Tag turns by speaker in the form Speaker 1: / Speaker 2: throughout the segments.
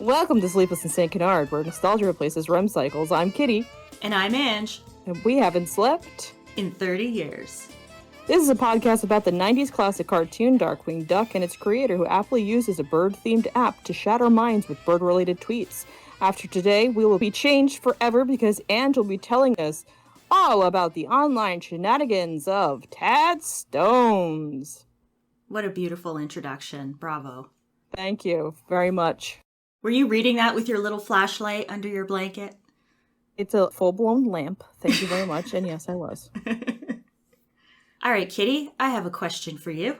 Speaker 1: Welcome to Sleepless and st.canard, where nostalgia replaces REM cycles. I'm Kitty.
Speaker 2: And I'm Anj.
Speaker 1: And we haven't slept
Speaker 2: in 30 years.
Speaker 1: This is a podcast about the 90s classic cartoon Darkwing Duck and its creator, who aptly uses a bird-themed app to shatter minds with bird-related tweets. After today, we will be changed forever because Anj will be telling us all about the online shenanigans of Tad Stones.
Speaker 2: What a beautiful introduction. Bravo.
Speaker 1: Thank you very much.
Speaker 2: Were you reading that with your little flashlight under your blanket?
Speaker 1: It's a full-blown lamp. Thank you very much. And yes, I was.
Speaker 2: All right, Kitty, I have a question for you.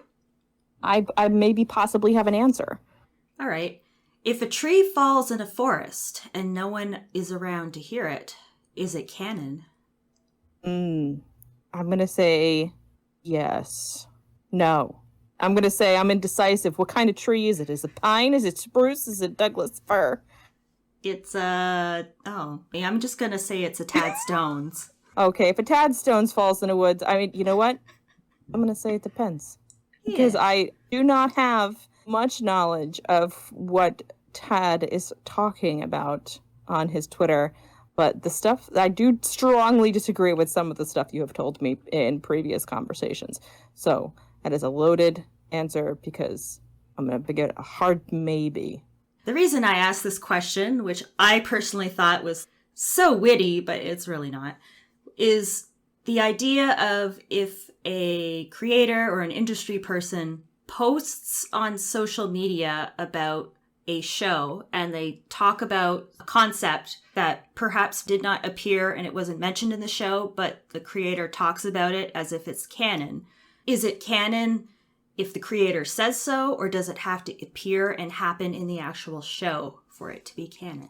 Speaker 1: I maybe possibly have an answer.
Speaker 2: All right. If a tree falls in a forest and no one is around to hear it, is it canon?
Speaker 1: I'm going to say yes. No. I'm going to say I'm indecisive. What kind of tree is it? Is it pine? Is it spruce? Is it Douglas fir?
Speaker 2: It's, I'm just going to say it's a Tad Stones.
Speaker 1: Okay, if a Tad Stones falls in the woods, I mean, you know what? I'm going to say it depends. Yeah. Because I do not have much knowledge of what Tad is talking about on his Twitter. But the stuff, I do strongly disagree with some of the stuff you have told me in previous conversations. So that is a loaded answer because I'm going to get a hard maybe.
Speaker 2: The reason I asked this question, which I personally thought was so witty, but it's really not, is the idea of if a creator or an industry person posts on social media about a show and they talk about a concept that perhaps did not appear and it wasn't mentioned in the show, but the creator talks about it as if it's canon. Is it canon if the creator says so, or does it have to appear and happen in the actual show for it to be canon?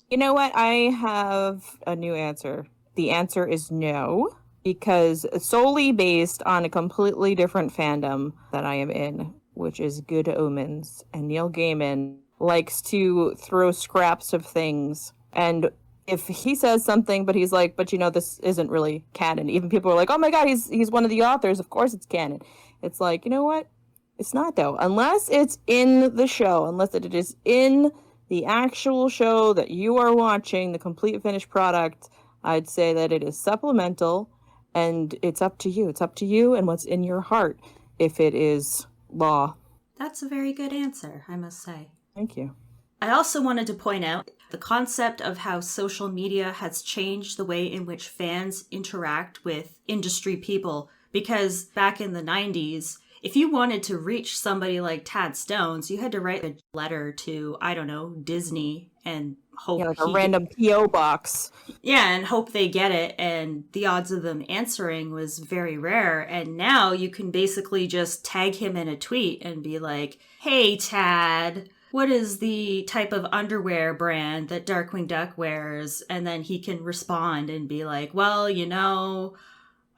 Speaker 1: You know what? I have a new answer. The answer is no, because solely based on a completely different fandom that I am in, which is Good Omens, and Neil Gaiman likes to throw scraps of things, and if he says something, but he's like, but you know, this isn't really canon. Even people are like, oh my god, he's one of the authors. Of course it's canon. It's like, you know what? It's not, though. Unless it's in the show, unless it is in the actual show that you are watching, the complete finished product, I'd say that it is supplemental, and it's up to you. It's up to you and what's in your heart if it is law.
Speaker 2: That's a very good answer, I must say.
Speaker 1: Thank you.
Speaker 2: I also wanted to point out the concept of how social media has changed the way in which fans interact with industry people. Because back in the 90s, if you wanted to reach somebody like Tad Stones, you had to write a letter to, I don't know, Disney and hope
Speaker 1: like a random P.O. box.
Speaker 2: Yeah, and hope they get it. And the odds of them answering was very rare. And now you can basically just tag him in a tweet and be like, hey, Tad, what is the type of underwear brand that Darkwing Duck wears? And then he can respond and be like, well, you know,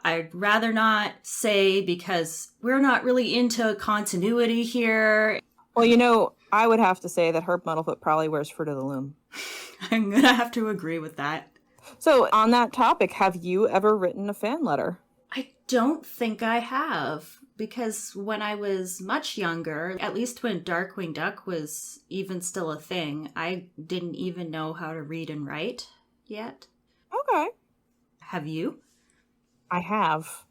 Speaker 2: I'd rather not say because we're not really into continuity here.
Speaker 1: Well, you know, I would have to say that Herb Muddlefoot probably wears Fruit of the Loom.
Speaker 2: I'm going to have to agree with that.
Speaker 1: So on that topic, have you ever written a fan letter?
Speaker 2: I don't think I have. Because when I was much younger, at least when Darkwing Duck was even still a thing, I didn't even know how to read and write yet.
Speaker 1: Okay.
Speaker 2: Have you?
Speaker 1: I have.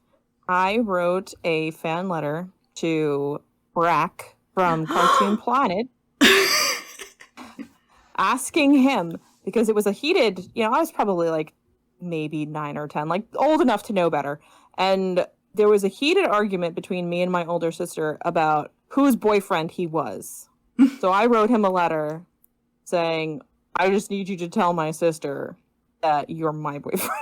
Speaker 1: I wrote a fan letter to Brack from Cartoon Planet asking him, because it was a heated, you know, I was probably like maybe 9 or 10, like old enough to know better. And there was a heated argument between me and my older sister about whose boyfriend he was. So I wrote him a letter saying, I just need you to tell my sister that you're my boyfriend.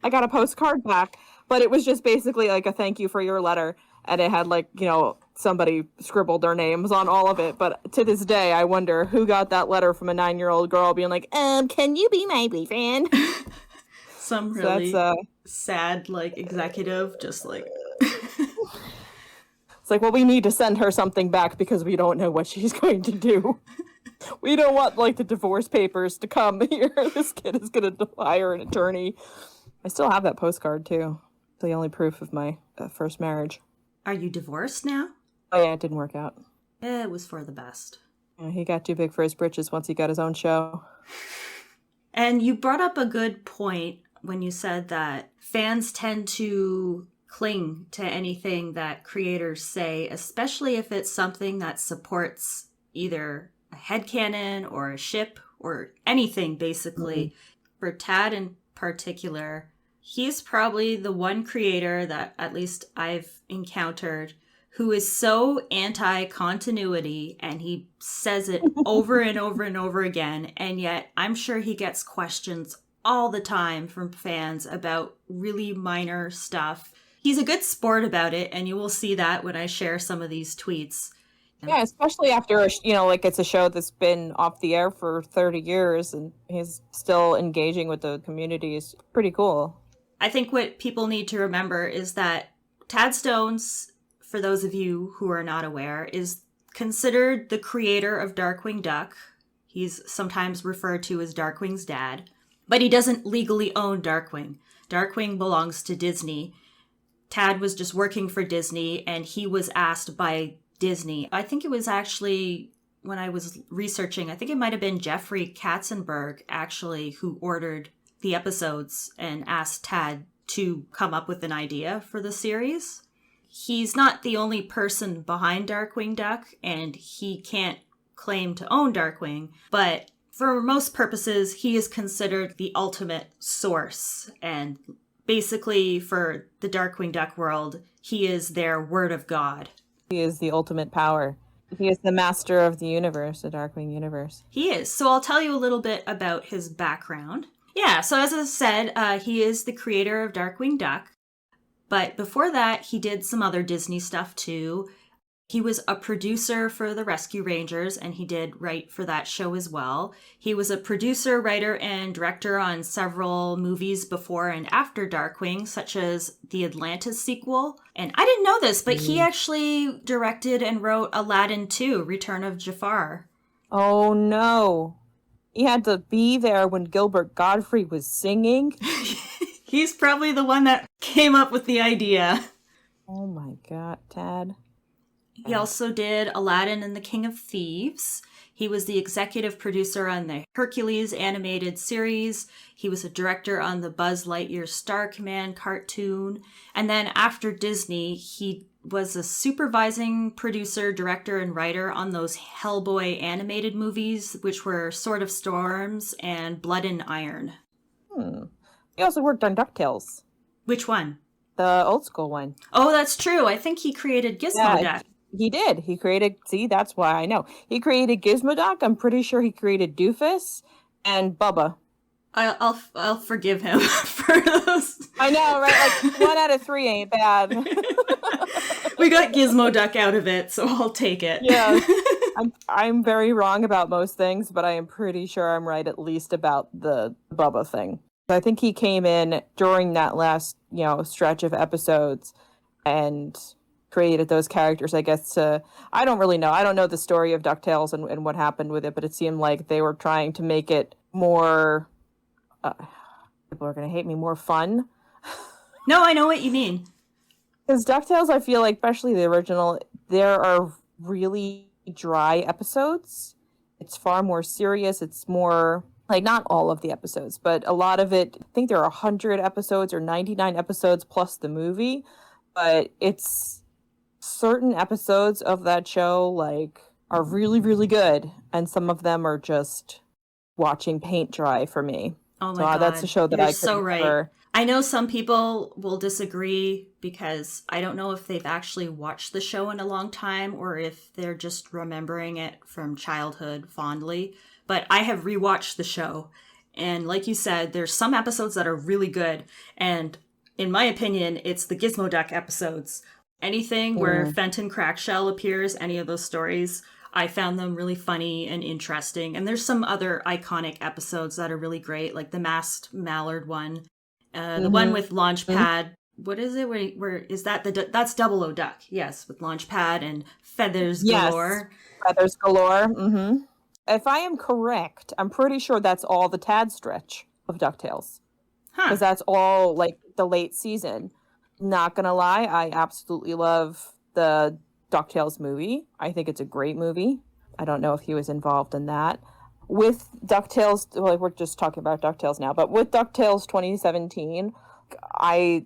Speaker 1: I got a postcard back, but it was just basically like a thank you for your letter. And it had like, you know, somebody scribbled their names on all of it. But to this day, I wonder who got that letter from a 9-year-old girl being like, can you be my boyfriend?
Speaker 2: Some really sad, like, executive, just like...
Speaker 1: It's like, well, we need to send her something back because we don't know what she's going to do. We don't want, like, the divorce papers to come here. This kid is going to hire an attorney. I still have that postcard, too. It's the only proof of my first marriage.
Speaker 2: Are you divorced now?
Speaker 1: Oh, yeah, it didn't work out.
Speaker 2: It was for the best.
Speaker 1: Yeah, he got too big for his britches once he got his own show.
Speaker 2: And you brought up a good point when you said that fans tend to cling to anything that creators say, especially if it's something that supports either a headcanon or a ship or anything, basically. For Tad in particular, he's probably the one creator that at least I've encountered who is so anti-continuity, and he says it over and over and over again, and yet I'm sure he gets questions all the time from fans about really minor stuff. He's a good sport about it, and you will see that when I share some of these tweets.
Speaker 1: Yeah, especially after, like it's a show that's been off the air for 30 years and he's still engaging with the community is pretty cool.
Speaker 2: I think what people need to remember is that Tad Stones, for those of you who are not aware, is considered the creator of Darkwing Duck. He's sometimes referred to as Darkwing's dad, but he doesn't legally own Darkwing. Darkwing belongs to Disney. Tad was just working for Disney, and he was asked by Disney. I think it was actually, when I was researching, I think it might have been Jeffrey Katzenberg, actually, who ordered the episodes and asked Tad to come up with an idea for the series. He's not the only person behind Darkwing Duck, and he can't claim to own Darkwing, but for most purposes, he is considered the ultimate source. And basically, for the Darkwing Duck world, he is their word of God.
Speaker 1: He is the ultimate power. He is the master of the universe, the Darkwing universe.
Speaker 2: He is. So I'll tell you a little bit about his background. Yeah, so as I said, he is the creator of Darkwing Duck. But before that, he did some other Disney stuff too. He was a producer for the Rescue Rangers, and he did write for that show as well. He was a producer, writer, and director on several movies before and after Darkwing, such as the Atlantis sequel. And I didn't know this, but he actually directed and wrote Aladdin 2, Return of Jafar.
Speaker 1: Oh no. He had to be there when Gilbert Godfrey was singing.
Speaker 2: He's probably the one that came up with the idea.
Speaker 1: Oh my God, Tad.
Speaker 2: He also did Aladdin and the King of Thieves. He was the executive producer on the Hercules animated series. He was a director on the Buzz Lightyear Star Command cartoon. And then after Disney, he was a supervising producer, director, and writer on those Hellboy animated movies, which were Sword of Storms and Blood and Iron.
Speaker 1: He also worked on DuckTales.
Speaker 2: Which one?
Speaker 1: The old school one.
Speaker 2: Oh, that's true. I think he created Gizmoduck.
Speaker 1: He did. He created, see, that's why I know. He created Gizmoduck. I'm pretty sure he created Doofus and Bubba.
Speaker 2: I'll forgive him for those.
Speaker 1: I know, right? Like 1 out of 3 ain't bad.
Speaker 2: We got Gizmoduck out of it, so I'll take it.
Speaker 1: Yeah. I'm very wrong about most things, but I am pretty sure I'm right at least about the Bubba thing. I think he came in during that last, stretch of episodes and created those characters, I guess. I don't really know. I don't know the story of DuckTales and what happened with it, but it seemed like they were trying to make it more, people are going to hate me, more fun.
Speaker 2: No, I know what you mean.
Speaker 1: Because DuckTales, I feel like, especially the original, there are really dry episodes. It's far more serious. It's more, like, not all of the episodes, but a lot of it. I think there are 100 episodes or 99 episodes plus the movie, but it's certain episodes of that show, like, are really, really good, and some of them are just watching paint dry for me.
Speaker 2: Oh my God.
Speaker 1: That's a show that
Speaker 2: You're
Speaker 1: I could
Speaker 2: so right.
Speaker 1: never...
Speaker 2: I know some people will disagree because I don't know if they've actually watched the show in a long time or if they're just remembering it from childhood fondly. But I have rewatched the show. And like you said, there's some episodes that are really good. And in my opinion, it's the Gizmoduck episodes. Anything where Fenton Crackshell appears, any of those stories, I found them really funny and interesting. And there's some other iconic episodes that are really great, like the Masked Mallard one. The one with Launchpad. What is it? Where is that? That's Double O Duck. Yes, with Launchpad and Feathers Galore.
Speaker 1: Feathers Galore. Mm-hmm. If I am correct, I'm pretty sure that's all the Tad stretch of DuckTales. Because that's all, like, the late season. Not gonna lie, I absolutely love the DuckTales movie. I think it's a great movie. I don't know if he was involved in that. With DuckTales, well, we're just talking about DuckTales now, but with DuckTales 2017,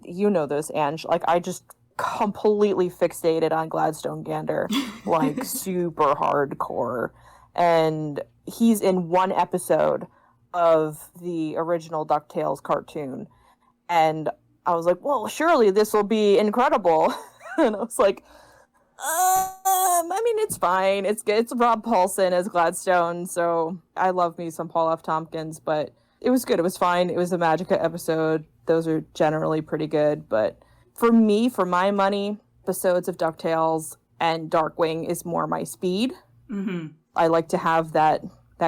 Speaker 1: you know this, Anj, like I just completely fixated on Gladstone Gander, like super hardcore. And he's in one episode of the original DuckTales cartoon. And I was like, well, surely this will be incredible. And I was like, I mean, it's fine. It's good. It's Rob Paulson as Gladstone, so I love me some Paul F. Tompkins, but it was good. It was fine. It was a Magica episode. Those are generally pretty good, but for me, for my money, episodes of DuckTales and Darkwing is more my speed.
Speaker 2: Mm-hmm.
Speaker 1: I like to have that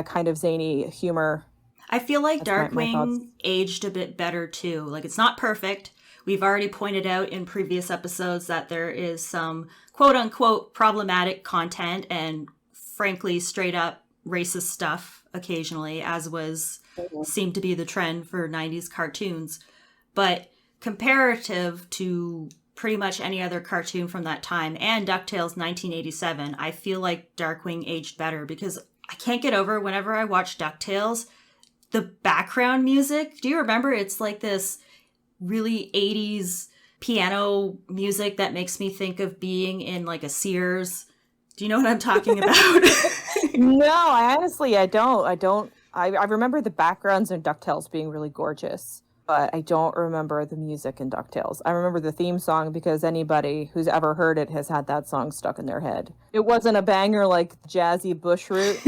Speaker 1: kind of zany humor.
Speaker 2: I feel like
Speaker 1: That's
Speaker 2: Darkwing aged a bit better, too. Like, it's not perfect. We've already pointed out in previous episodes that there is some quote-unquote problematic content and, frankly, straight-up racist stuff occasionally, as seemed to be the trend for 90s cartoons. But comparative to pretty much any other cartoon from that time, and DuckTales 1987, I feel like Darkwing aged better, because I can't get over whenever I watch DuckTales, the background music. Do you remember? It's like this really 80s piano music that makes me think of being in like a Sears. Do you know what I'm talking about?
Speaker 1: No, I don't. I remember the backgrounds in DuckTales being really gorgeous, but I don't remember the music in DuckTales. I remember the theme song because anybody who's ever heard it has had that song stuck in their head. It wasn't a banger like jazzy Bushroot.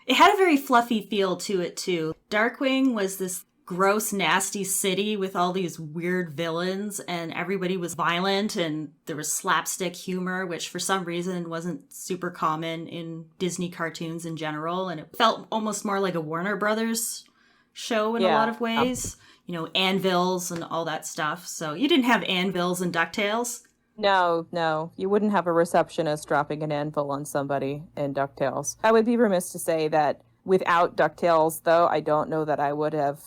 Speaker 2: It had a very fluffy feel to it, too. Darkwing was this gross, nasty city with all these weird villains, and everybody was violent, and there was slapstick humor, which for some reason wasn't super common in Disney cartoons in general, and it felt almost more like a Warner Brothers show in a lot of ways. You know, anvils and all that stuff. So you didn't have anvils in DuckTales?
Speaker 1: No. You wouldn't have a receptionist dropping an anvil on somebody in DuckTales. I would be remiss to say that without DuckTales, though, I don't know that I would have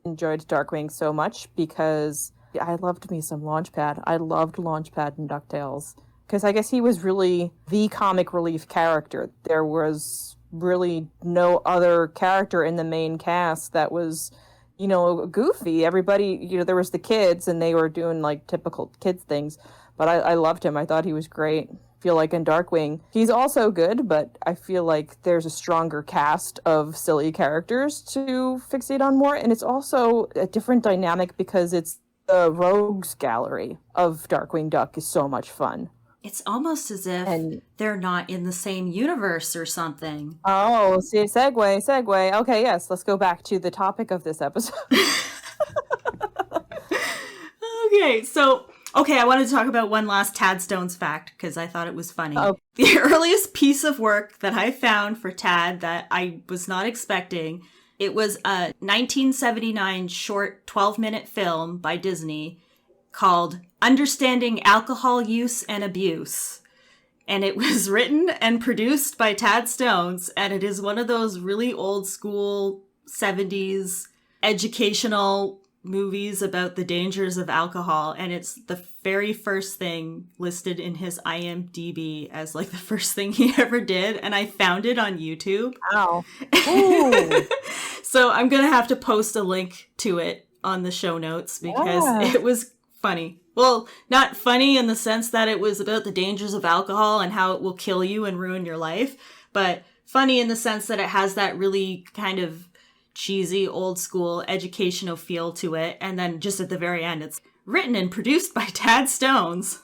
Speaker 1: enjoyed Darkwing so much, because I loved me some Launchpad. I loved Launchpad in DuckTales, because I guess he was really the comic relief character. There was really no other character in the main cast that was, you know, goofy. Everybody, you know, there was the kids, and they were doing like typical kids things. But I loved him. I thought he was great. I feel like in Darkwing, he's also good, but I feel like there's a stronger cast of silly characters to fixate on more. And it's also a different dynamic because it's the rogues gallery of Darkwing Duck is so much fun.
Speaker 2: It's almost as if they're not in the same universe or something.
Speaker 1: Oh, see, segue. Okay, yes, let's go back to the topic of this episode.
Speaker 2: Okay, I wanted to talk about one last Tad Stones fact, because I thought it was funny.
Speaker 1: Oh.
Speaker 2: The earliest piece of work that I found for Tad that I was not expecting, it was a 1979 short 12-minute film by Disney called Understanding Alcohol Use and Abuse. And it was written and produced by Tad Stones, and it is one of those really old school 70s educational movies about the dangers of alcohol, and it's the very first thing listed in his IMDb as like the first thing he ever did, and I found it on YouTube.
Speaker 1: Wow. Ooh.
Speaker 2: So I'm gonna have to post a link to it on the show notes because it was funny. Well, not funny in the sense that it was about the dangers of alcohol and how it will kill you and ruin your life, but funny in the sense that it has that really kind of cheesy, old school, educational feel to it. And then just at the very end, it's written and produced by Tad Stones.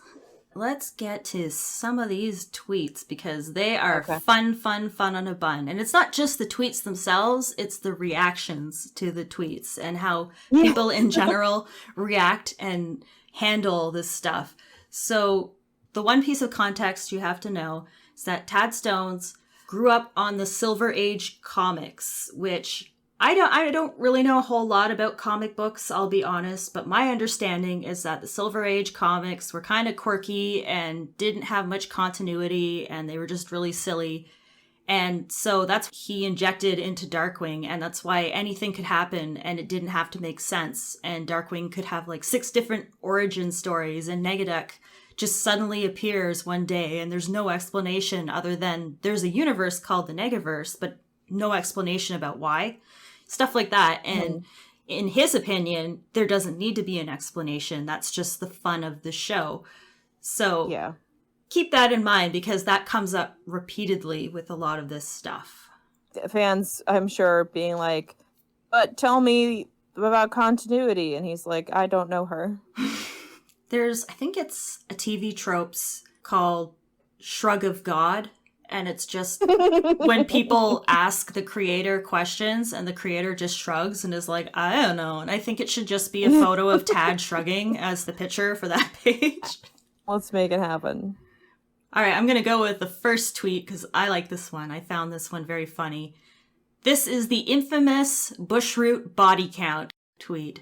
Speaker 2: Let's get to some of these tweets because they are fun on a bun. And it's not just the tweets themselves, it's the reactions to the tweets and how people in general react and handle this stuff. So the one piece of context you have to know is that Tad Stones grew up on the Silver Age comics, which I don't really know a whole lot about comic books, I'll be honest, but my understanding is that the Silver Age comics were kind of quirky and didn't have much continuity, and they were just really silly. And so that's what he injected into Darkwing, and that's why anything could happen and it didn't have to make sense. And Darkwing could have like 6 different origin stories, and Negaduck just suddenly appears one day and there's no explanation other than there's a universe called the Negaverse, but no explanation about why. Stuff like that. And in his opinion, there doesn't need to be an explanation. That's just the fun of the show. So keep that in mind, because that comes up repeatedly with a lot of this stuff.
Speaker 1: Fans, I'm sure, being like, but tell me about continuity. And he's like, I don't know her.
Speaker 2: There's, I think it's a TV tropes called Shrug of God. And it's just when people ask the creator questions and the creator just shrugs and is like, I don't know. And I think it should just be a photo of Tad shrugging as the picture for that page.
Speaker 1: Let's make it happen.
Speaker 2: All right, I'm going to go with the first tweet because I like this one. I found this one very funny. This is the infamous Bushroot body count tweet.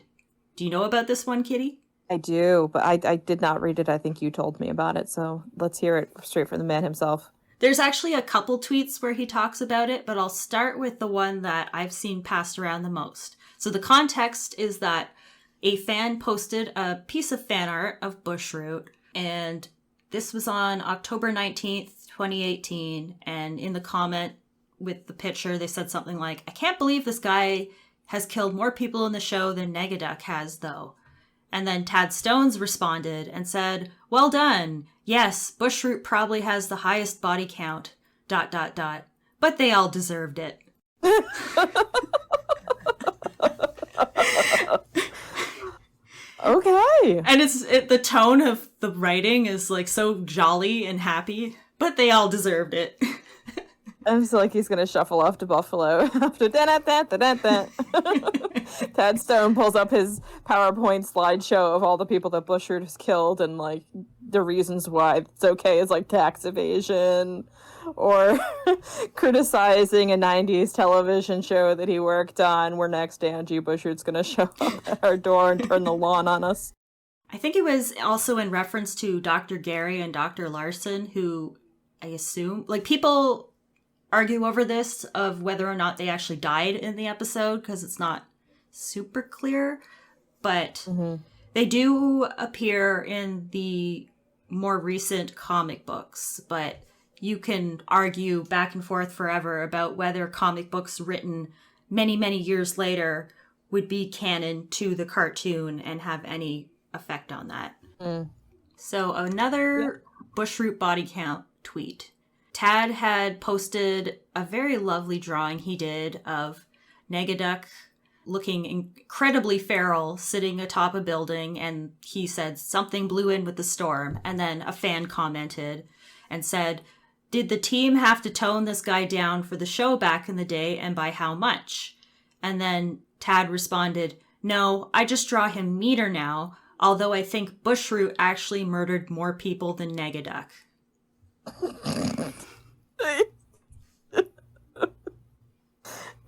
Speaker 2: Do you know about this one, Kitty?
Speaker 1: I do, but I did not read it. I think you told me about it. So let's hear it straight from the man himself.
Speaker 2: There's actually a couple tweets where he talks about it, but I'll start with the one that I've seen passed around the most. So the context is that a fan posted a piece of fan art of Bushroot, and this was on October 19th, 2018, and in the comment with the picture, they said something like, I can't believe this guy has killed more people in the show than Negaduck has, though. And then Tad Stones responded and said, well done. Yes, Bushroot probably has the highest body count, ... But they all deserved it.
Speaker 1: Okay.
Speaker 2: And the tone of the writing is like so jolly and happy, but they all deserved it.
Speaker 1: I feel like he's going to shuffle off to Buffalo after that. Tad Stone pulls up his PowerPoint slideshow of all the people that Bushroot has killed and like the reasons why it's okay is like tax evasion or criticizing a 90s television show that he worked on where next Angie Bushroot's going to show up at our door and turn the lawn on us.
Speaker 2: I think it was also in reference to Dr. Gary and Dr. Larson, who I assume, like, people argue over this of whether or not they actually died in the episode because it's not super clear, but they do appear in the more recent comic books. But you can argue back and forth forever about whether comic books written many, many years later would be canon to the cartoon and have any effect on that. So another Bushroot body count tweet. Tad had posted a very lovely drawing he did of Negaduck looking incredibly feral, sitting atop a building, and he said something blew in with the storm. And then a fan commented and said, did the team have to tone this guy down for the show back in the day, and by how much? And then Tad responded, no, I just draw him meaner now, although I think Bushroot actually murdered more people than Negaduck.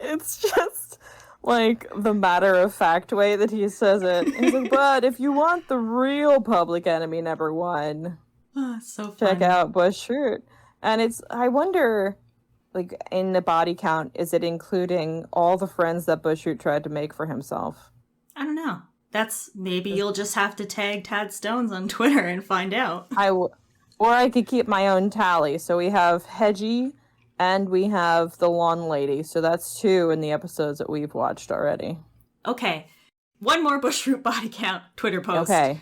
Speaker 1: It's just like the matter-of-fact way that he says it. He's like, but if you want the real Public Enemy #1,
Speaker 2: So fun.
Speaker 1: check out Bushroot. And I wonder, like, in the body count, is it including all the friends that Bushroot tried to make for himself?
Speaker 2: I don't know. Maybe you'll just have to tag Tad Stones on Twitter and find out.
Speaker 1: Or I could keep my own tally. So we have Hedgie and we have the Lawn Lady. So that's 2 in the episodes that we've watched already.
Speaker 2: Okay. One more Bushroot body count Twitter post.
Speaker 1: Okay.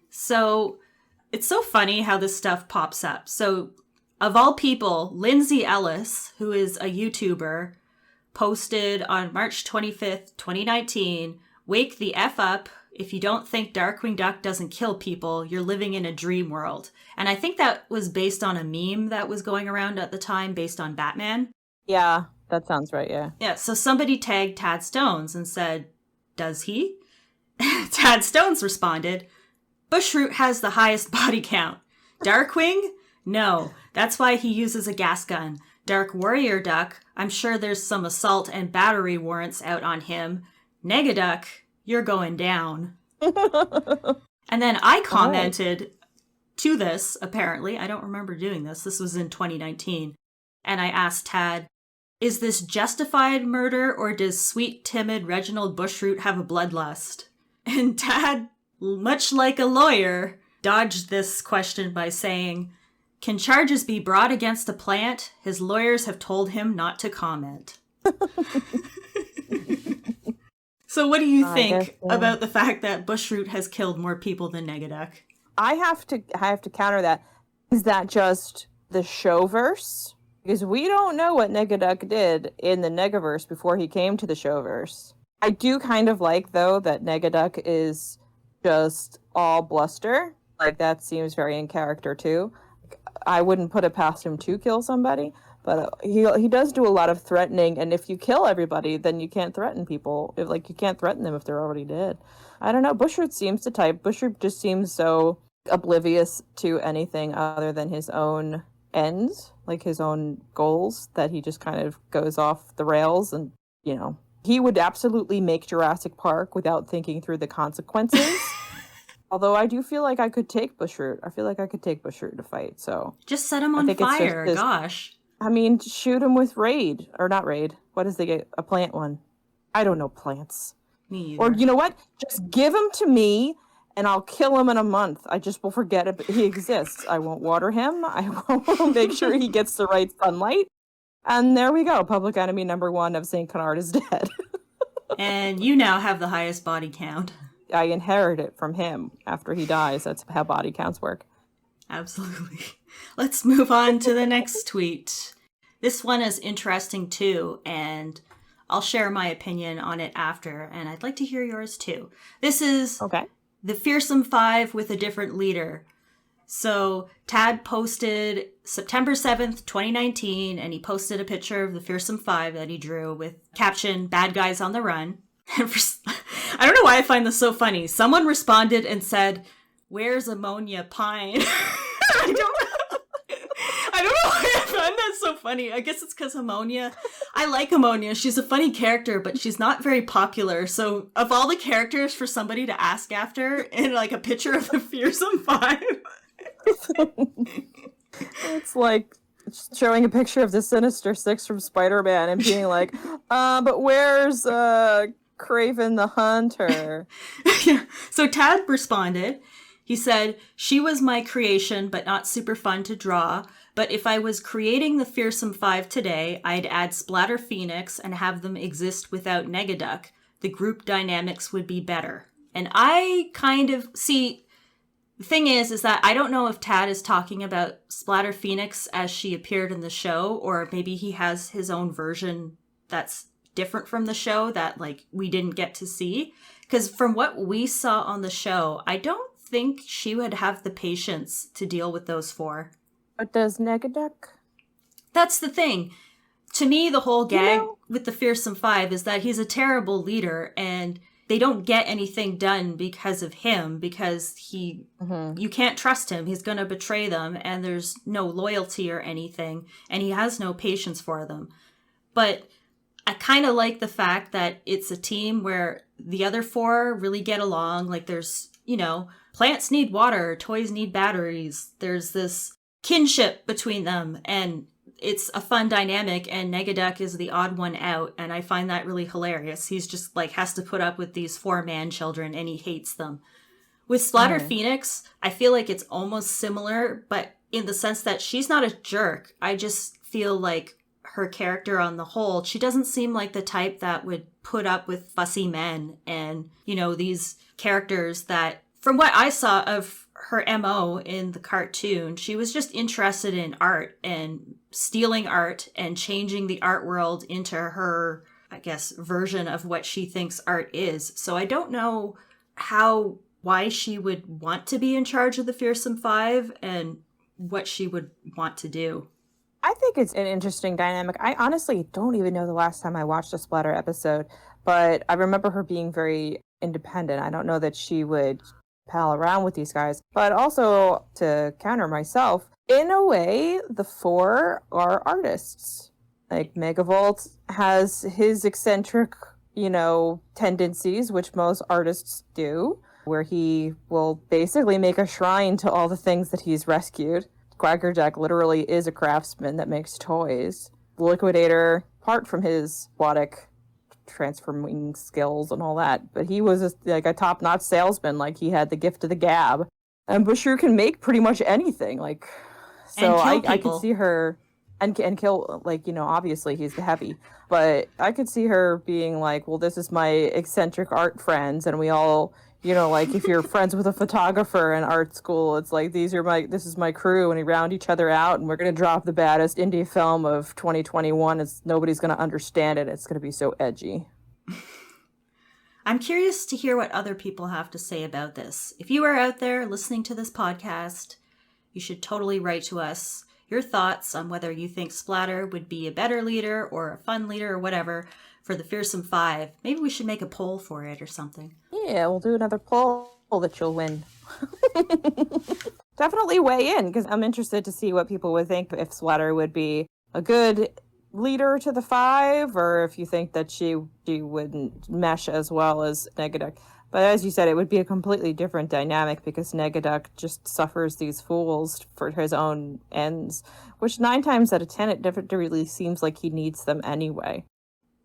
Speaker 2: So it's so funny how this stuff pops up. So of all people, Lindsay Ellis, who is a YouTuber, posted on March 25th, 2019, wake the F up. If you don't think Darkwing Duck doesn't kill people, you're living in a dream world. And I think that was based on a meme that was going around at the time based on Batman.
Speaker 1: Yeah, that sounds right, yeah.
Speaker 2: Yeah, so somebody tagged Tad Stones and said, does he? Tad Stones responded, Bushroot has the highest body count. Darkwing? No, that's why he uses a gas gun. Dark Warrior Duck, I'm sure there's some assault and battery warrants out on him. Negaduck, you're going down. And then I commented to this, apparently. I don't remember doing this. This was in 2019. And I asked Tad, is this justified murder or does sweet, timid Reginald Bushroot have a bloodlust? And Tad, much like a lawyer, dodged this question by saying, can charges be brought against a plant? His lawyers have told him not to comment. So what do you think about the fact that Bushroot has killed more people than Negaduck?
Speaker 1: I have to counter that. Is that just the showverse? Because we don't know what Negaduck did in the Negaverse before he came to the showverse. I do kind of like, though, that Negaduck is just all bluster. Like, that seems very in character, too. I wouldn't put it past him to kill somebody, but he does do a lot of threatening, and if you kill everybody, then you can't threaten people. You can't threaten them if they're already dead. I don't know. Bushroot seems the type. Bushroot just seems so oblivious to anything other than his own ends, like his own goals, that he just kind of goes off the rails and, he would absolutely make Jurassic Park without thinking through the consequences. Although I do feel like I could take Bushroot. I feel like I could take Bushroot to fight, so...
Speaker 2: Just set him on fire, gosh.
Speaker 1: I mean, shoot him with Raid. Or not Raid. What is a plant one? I don't know plants.
Speaker 2: Me either.
Speaker 1: Or you know what? Just give him to me, and I'll kill him in a month. I just will forget he exists. I won't water him. I won't make sure he gets the right sunlight. And there we go. Public enemy number 1 of St. Canard is dead.
Speaker 2: And you now have the highest body count.
Speaker 1: I inherit it from him after he dies. That's how body counts work.
Speaker 2: Absolutely. Let's move on to the next tweet. This one is interesting too, and I'll share my opinion on it after, and I'd like to hear yours too. This is the Fearsome Five with a different leader. So Tad posted September 7th, 2019, and he posted a picture of the Fearsome Five that he drew with caption, "Bad guys on the run." And I don't know why I find this so funny. Someone responded and said, "Where's Ammonia Pine?" I don't know why I found that so funny. I guess it's because Ammonia, I like Ammonia. She's a funny character, but she's not very popular. So of all the characters for somebody to ask after in like a picture of the Fearsome Five.
Speaker 1: It's like showing a picture of the Sinister Six from Spider-Man and being like, but where's Craven the Hunter?
Speaker 2: Yeah. So Tad responded. He said, "She was my creation, but not super fun to draw. But if I was creating the Fearsome Five today, I'd add Splatter Phoenix and have them exist without Negaduck. The group dynamics would be better." And I kind of see... The thing is that I don't know if Tad is talking about Splatter Phoenix as she appeared in the show, or maybe he has his own version that's different from the show that, like, we didn't get to see. Because from what we saw on the show, I don't think she would have the patience to deal with those 4.
Speaker 1: But does Negaduck?
Speaker 2: That's the thing. To me, the whole gag with the Fearsome Five is that he's a terrible leader, and they don't get anything done because of him, because you can't trust him. He's going to betray them, and there's no loyalty or anything, and he has no patience for them. But I kind of like the fact that it's a team where the other 4 really get along. Like, there's, plants need water, toys need batteries. There's this kinship between them, and it's a fun dynamic, and Negaduck is the odd one out, and I find that really hilarious. He's just, has to put up with these 4 man-children, and he hates them. With Splatter Phoenix, I feel like it's almost similar, but in the sense that she's not a jerk. I just feel like her character on the whole, she doesn't seem like the type that would put up with fussy men and, these characters that, from what I saw of her MO in the cartoon, she was just interested in art and stealing art and changing the art world into her, I guess, version of what she thinks art is. So I don't know why she would want to be in charge of the Fearsome Five and what she would want to do.
Speaker 1: I think it's an interesting dynamic. I honestly don't even know the last time I watched a Splatter episode, but I remember her being very independent. I don't know that she would pal around with these guys. But also, to counter myself, in a way, the 4 are artists. Like, Megavolt has his eccentric, tendencies, which most artists do, where he will basically make a shrine to all the things that he's rescued. Quackerjack literally is a craftsman that makes toys. The Liquidator, apart from his aquatic transforming skills and all that, but he was a top-notch salesman. Like, he had the gift of the gab. And Bushroot can make pretty much anything. Like,
Speaker 2: And
Speaker 1: so
Speaker 2: kill
Speaker 1: I could
Speaker 2: people.
Speaker 1: see her and kill, like, obviously he's the heavy, but I could see her being like, well, this is my eccentric art friends, and we all, like if you're friends with a photographer in art school, it's like this is my crew, and we round each other out, and we're gonna drop the baddest indie film of 2021. Nobody's gonna understand it. It's gonna be so edgy.
Speaker 2: I'm curious to hear what other people have to say about this. If you are out there listening to this podcast, you should totally write to us your thoughts on whether you think Splatter would be a better leader or a fun leader or whatever for the Fearsome Five. Maybe we should make a poll for it or something.
Speaker 1: Yeah, we'll do another poll that you'll win. Definitely weigh in, because I'm interested to see what people would think if Splatter would be a good leader to the five, or if you think that she wouldn't mesh as well as Negaduck. But as you said, it would be a completely different dynamic, because Negaduck just suffers these fools for his own ends, which 9 times out of 10 it never really seems like he needs them anyway.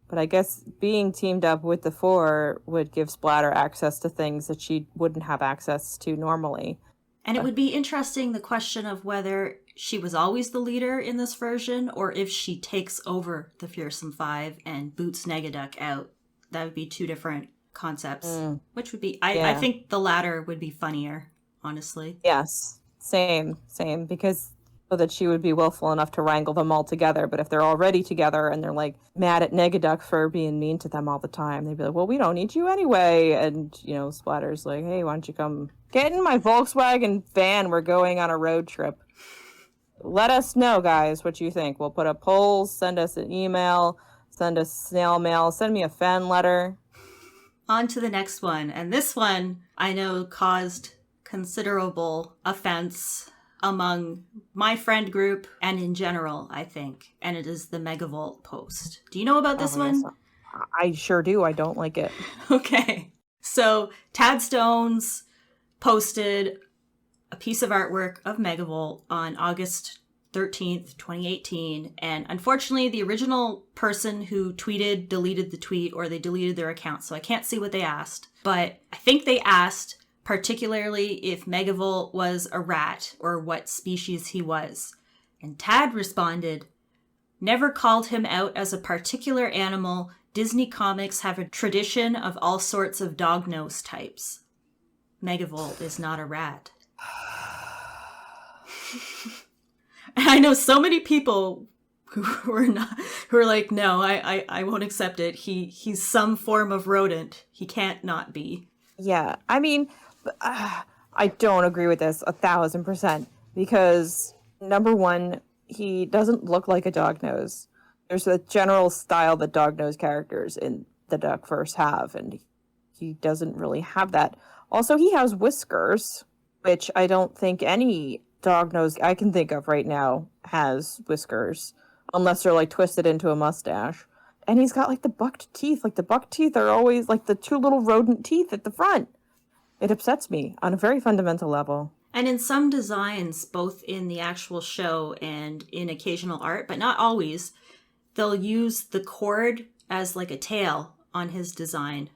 Speaker 1: But I guess being teamed up with the 4 would give Splatter access to things that she wouldn't have access to normally.
Speaker 2: And it would be interesting, the question of whether she was always the leader in this version, or if she takes over the Fearsome Five and boots Negaduck out. That would be 2 different concepts, which would be, I think the latter would be funnier, honestly.
Speaker 1: Yes, same, because so that she would be willful enough to wrangle them all together. But if they're already together and they're like mad at Negaduck for being mean to them all the time, they'd be like, well, we don't need you anyway. And, Splatter's like, hey, why don't you come get in my Volkswagen van? We're going on a road trip. Let us know, guys, what you think. We'll put up polls, send us an email, send us snail mail, send me a fan letter.
Speaker 2: On to the next one. And this one, I know, caused considerable offense among my friend group and in general, I think. And it is the Megavolt post. Do you know about this one?
Speaker 1: Yes. I sure do. I don't like it.
Speaker 2: Okay. So Tad Stones posted a piece of artwork of Megavolt on August 13th, 2018. And unfortunately, the original person who tweeted deleted the tweet, or they deleted their account. So I can't see what they asked. But I think they asked particularly if Megavolt was a rat or what species he was. And Tad responded, never called him out as a particular animal. Disney comics have a tradition of all sorts of dog nose types. Megavolt is not a rat. And I know so many people who are like, no, I won't accept it. He's some form of rodent. He can't not be.
Speaker 1: Yeah, I mean, I don't agree with this 1,000%, because number one, he doesn't look like a dog nose. There's a general style that dog nose characters in the Duckverse have, and he doesn't really have that. Also, he has whiskers, which I don't think any dog nose I can think of right now has whiskers, unless they're like twisted into a mustache. And he's got like the bucked teeth. Like the bucked teeth are always like the 2 little rodent teeth at the front. It upsets me on a very fundamental level.
Speaker 2: And in some designs, both in the actual show and in occasional art, but not always, they'll use the cord as like a tail on his design,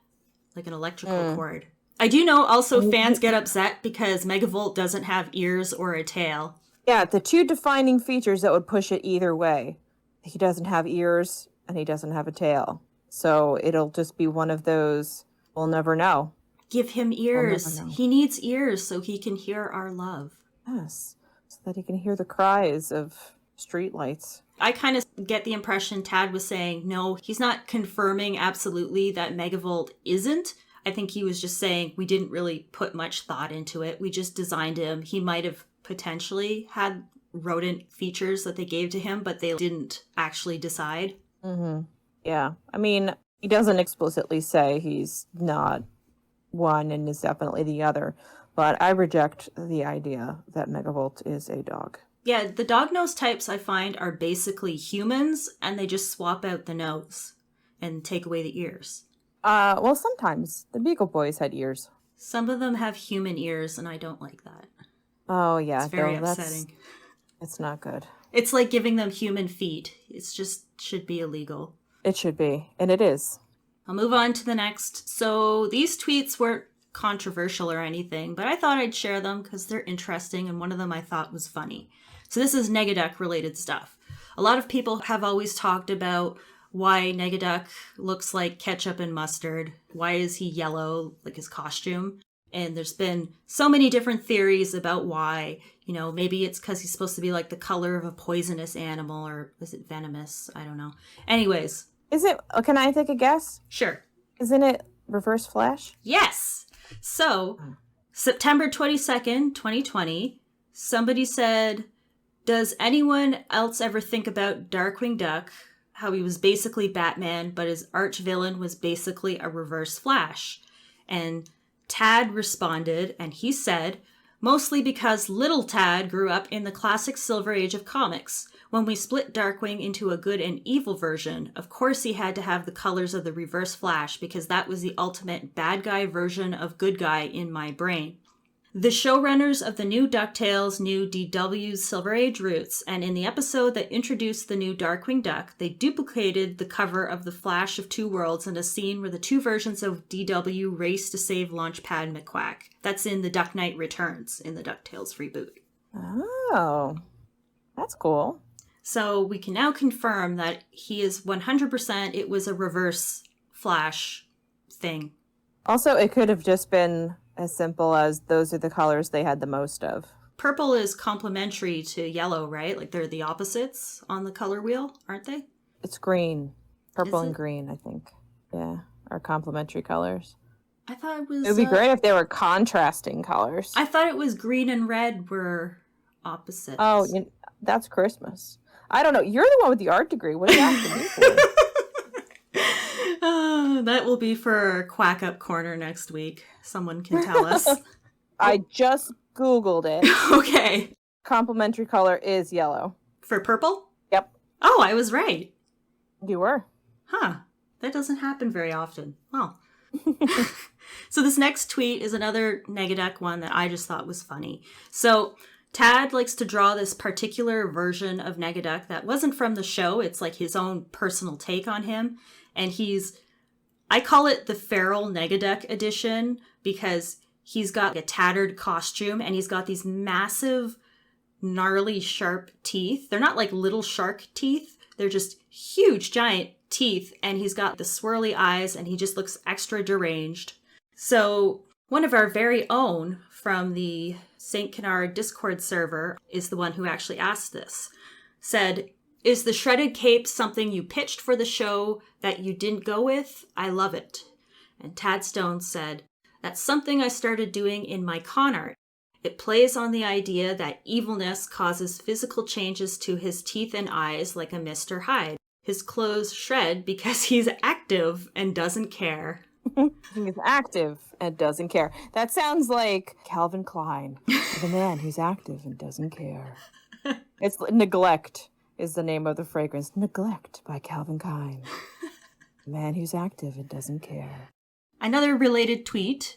Speaker 2: like an electrical cord. I do know also fans get upset because Megavolt doesn't have ears or a tail.
Speaker 1: Yeah, the 2 defining features that would push it either way. He doesn't have ears and he doesn't have a tail. So it'll just be one of those, we'll never know.
Speaker 2: Give him ears. He needs ears so he can hear our love.
Speaker 1: Yes, so that he can hear the cries of streetlights.
Speaker 2: I kind of get the impression Tad was saying, no, he's not confirming absolutely that Megavolt isn't. I think he was just saying we didn't really put much thought into it. We just designed him. He might have potentially had rodent features that they gave to him, but they didn't actually decide.
Speaker 1: Mm-hmm. Yeah. I mean, he doesn't explicitly say he's not one and is definitely the other, but I reject the idea that Megavolt is a dog.
Speaker 2: Yeah, the dog nose types I find are basically humans, and they just swap out the nose and take away the ears.
Speaker 1: Well, sometimes the Beagle Boys had ears.
Speaker 2: Some of them have human ears, and I don't like that.
Speaker 1: Oh, yeah.
Speaker 2: It's very upsetting.
Speaker 1: It's not good.
Speaker 2: It's like giving them human feet. It's just should be illegal.
Speaker 1: It should be, and it is.
Speaker 2: I'll move on to the next. So these tweets weren't controversial or anything, but I thought I'd share them because they're interesting, and one of them I thought was funny. So this is Negaduck related stuff. A lot of people have always talked about why Negaduck looks like ketchup and mustard. Why is he yellow, like his costume? And there's been so many different theories about why. You know, maybe it's because he's supposed to be like the color of a poisonous animal, or is it venomous? I don't know. Anyways.
Speaker 1: Can I take a guess?
Speaker 2: Sure.
Speaker 1: Isn't it Reverse Flash?
Speaker 2: Yes. So, September 22nd, 2020, somebody said, does anyone else ever think about Darkwing Duck, how he was basically Batman, but his arch villain was basically a Reverse Flash? And Tad responded, and he said, mostly because little Tad grew up in the classic Silver Age of comics. When we split Darkwing into a good and evil version, of course he had to have the colors of the Reverse Flash because that was the ultimate bad guy version of good guy in my brain. The showrunners of the new DuckTales knew DW's Silver Age roots, and in the episode that introduced the new Darkwing Duck, they duplicated the cover of the Flash of Two Worlds in a scene where the two versions of DW race to save Launchpad McQuack. That's in The Duck Knight Returns in the DuckTales reboot.
Speaker 1: Oh, that's cool.
Speaker 2: So we can now confirm that he is 100%, it was a Reverse Flash thing.
Speaker 1: Also, it could have just been as simple as those are the colors they had the most of.
Speaker 2: Purple is complementary to yellow, right? Like they're the opposites on the color wheel, aren't they?
Speaker 1: It's green. Purple
Speaker 2: Is
Speaker 1: and
Speaker 2: it?
Speaker 1: green, I think. Yeah, are complementary colors.
Speaker 2: I thought it was...
Speaker 1: It would be great if they were contrasting colors.
Speaker 2: I thought it was green and red were opposites.
Speaker 1: Oh, that's Christmas. I don't know. You're the one with the art degree. What are you asking me for?
Speaker 2: That will be for our Quack Up Corner next week. Someone can tell us.
Speaker 1: I just Googled it.
Speaker 2: Okay.
Speaker 1: Complementary color is yellow.
Speaker 2: For purple?
Speaker 1: Yep.
Speaker 2: Oh, I was right.
Speaker 1: You were.
Speaker 2: Huh. That doesn't happen very often. Well. So this next tweet is another Negaduck one that I just thought was funny. So Tad likes to draw this particular version of Negaduck that wasn't from the show. It's like his own personal take on him. And I call it the Feral Negaduck edition because he's got a tattered costume and he's got these massive, gnarly, sharp teeth. They're not like little shark teeth. They're just huge, giant teeth. And he's got the swirly eyes and he just looks extra deranged. So one of our very own from the St.canard Discord server is the one who actually asked this. Said, is the shredded cape something you pitched for the show that you didn't go with? I love it. And Tad Stone said, that's something I started doing in my con art. It plays on the idea that evilness causes physical changes to his teeth and eyes like a Mr. Hyde. His clothes shred because he's active and doesn't care.
Speaker 1: He's active and doesn't care. That sounds like Calvin Klein, the man who's active and doesn't care. It's Neglect is the name of the fragrance. Neglect by Calvin Klein. The man who's active and doesn't care.
Speaker 2: Another related tweet.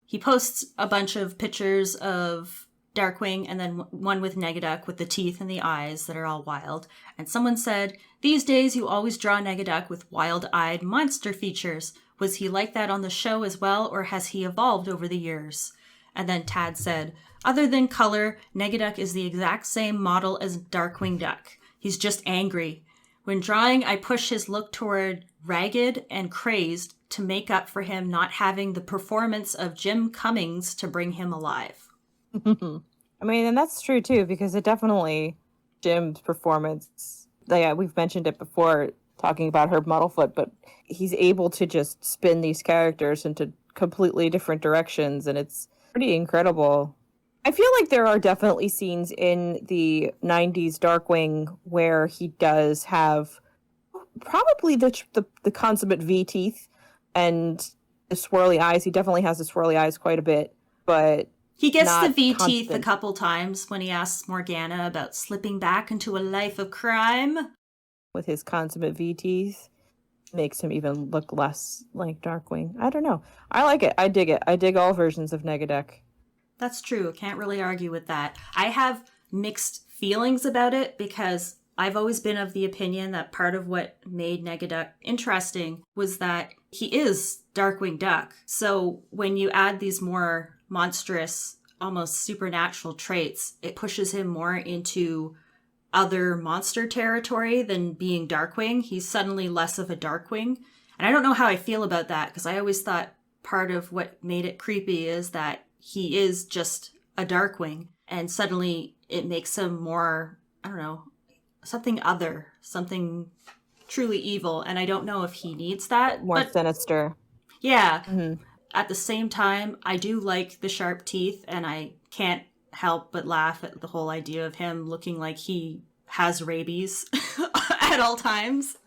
Speaker 2: He posts a bunch of pictures of Darkwing and then one with Negaduck with the teeth and the eyes that are all wild. And someone said, these days you always draw Negaduck with wild-eyed monster features. Was he like that on the show as well, or has he evolved over the years? And then Tad said, other than color, Negaduck is the exact same model as Darkwing Duck. He's just angry. When drawing, I push his look toward ragged and crazed to make up for him not having the performance of Jim Cummings to bring him alive.
Speaker 1: I mean, and that's true too, because it definitely, Jim's performance, yeah, we've mentioned it before, talking about Herb Muddlefoot, but he's able to just spin these characters into completely different directions, and it's pretty incredible. I feel like there are definitely scenes in the 90s Darkwing where he does have probably the consummate V teeth and the swirly eyes. He definitely has the swirly eyes quite a bit, but
Speaker 2: he gets the V
Speaker 1: constant.
Speaker 2: teeth a couple times when he asks Morgana about slipping back into a life of crime.
Speaker 1: With his consummate V teeth, makes him even look less like Darkwing. I don't know. I like it. I dig it. I dig all versions of Negaduck.
Speaker 2: That's true. Can't really argue with that. I have mixed feelings about it because I've always been of the opinion that part of what made Negaduck interesting was that he is Darkwing Duck. So when you add these more monstrous, almost supernatural traits, it pushes him more into other monster territory than being Darkwing. He's suddenly less of a Darkwing. And I don't know how I feel about that, because I always thought part of what made it creepy is that he is just a Darkwing. And suddenly it makes him more, I don't know, something other, something truly evil. And I don't know if he needs that.
Speaker 1: More sinister.
Speaker 2: Yeah.
Speaker 1: Mm-hmm.
Speaker 2: At the same time, I do like the sharp teeth, and I can't help but laugh at the whole idea of him looking like he has rabies at all times.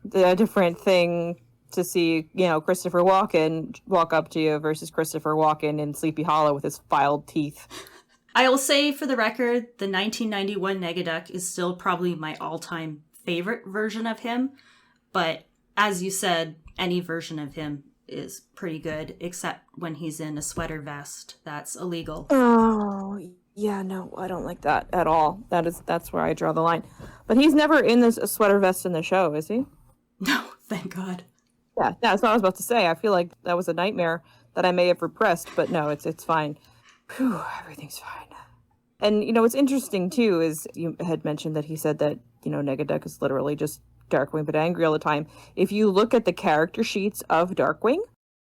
Speaker 1: The different thing to see, Christopher Walken walk up to you versus Christopher Walken in Sleepy Hollow with his filed teeth.
Speaker 2: I will say, for the record, the 1991 Negaduck is still probably my all-time favorite version of him. But as you said, any version of him is pretty good, except when he's in a sweater vest. That's illegal.
Speaker 1: Oh, yeah, no, I don't like that at all. That's where I draw the line. But he's never in this sweater vest in the show, is he?
Speaker 2: No, thank God.
Speaker 1: Yeah, that's what I was about to say. I feel like that was a nightmare that I may have repressed, but no, it's fine. Whew, everything's fine. And, what's interesting, too, is you had mentioned that he said that, Negaduck is literally just Darkwing, but angry all the time. If you look at the character sheets of Darkwing,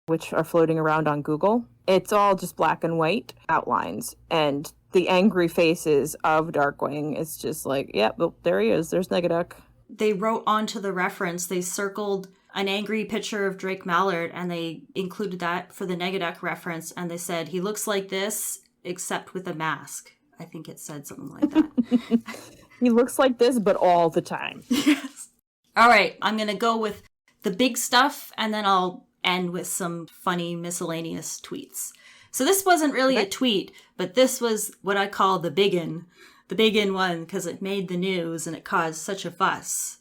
Speaker 1: which are floating around on Google, it's all just black and white outlines. And the angry faces of Darkwing is just like, yep, well, there he is. There's Negaduck.
Speaker 2: They wrote onto the reference, they circled an angry picture of Drake Mallard, and they included that for the Negaduck reference, and they said, he looks like this, except with a mask. I think it said something like that.
Speaker 1: He looks like this, but all the time.
Speaker 2: Yes. All right, I'm going to go with the big stuff, and then I'll end with some funny miscellaneous tweets. So this wasn't really a tweet, but this was what I call the BIGGUN one, because it made the news and it caused such a fuss.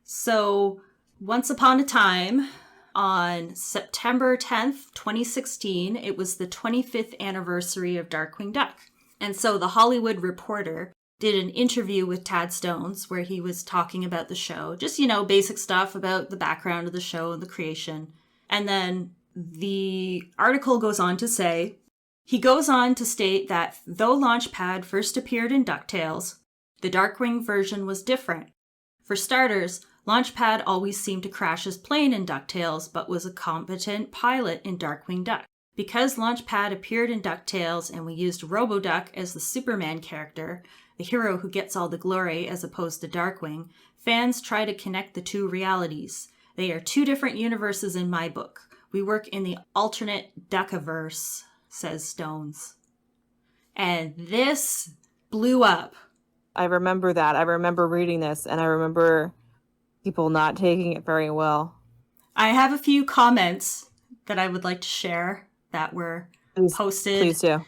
Speaker 2: So once upon a time, on September 10th, 2016, it was the 25th anniversary of Darkwing Duck. And so the Hollywood Reporter did an interview with Tad Stones where he was talking about the show. Just, basic stuff about the background of the show and the creation. And then the article goes on to say, he goes on to state that though Launchpad first appeared in DuckTales, the Darkwing version was different. For starters, Launchpad always seemed to crash his plane in DuckTales, but was a competent pilot in Darkwing Duck. Because Launchpad appeared in DuckTales and we used RoboDuck as the Superman character, the hero who gets all the glory as opposed to Darkwing, fans try to connect the two realities. They are two different universes in my book. We work in the alternate Duckiverse, says Stones. And this blew up.
Speaker 1: I remember that. I remember reading this, and I remember people not taking it very well.
Speaker 2: I have a few comments that I would like to share that were posted
Speaker 1: Please do.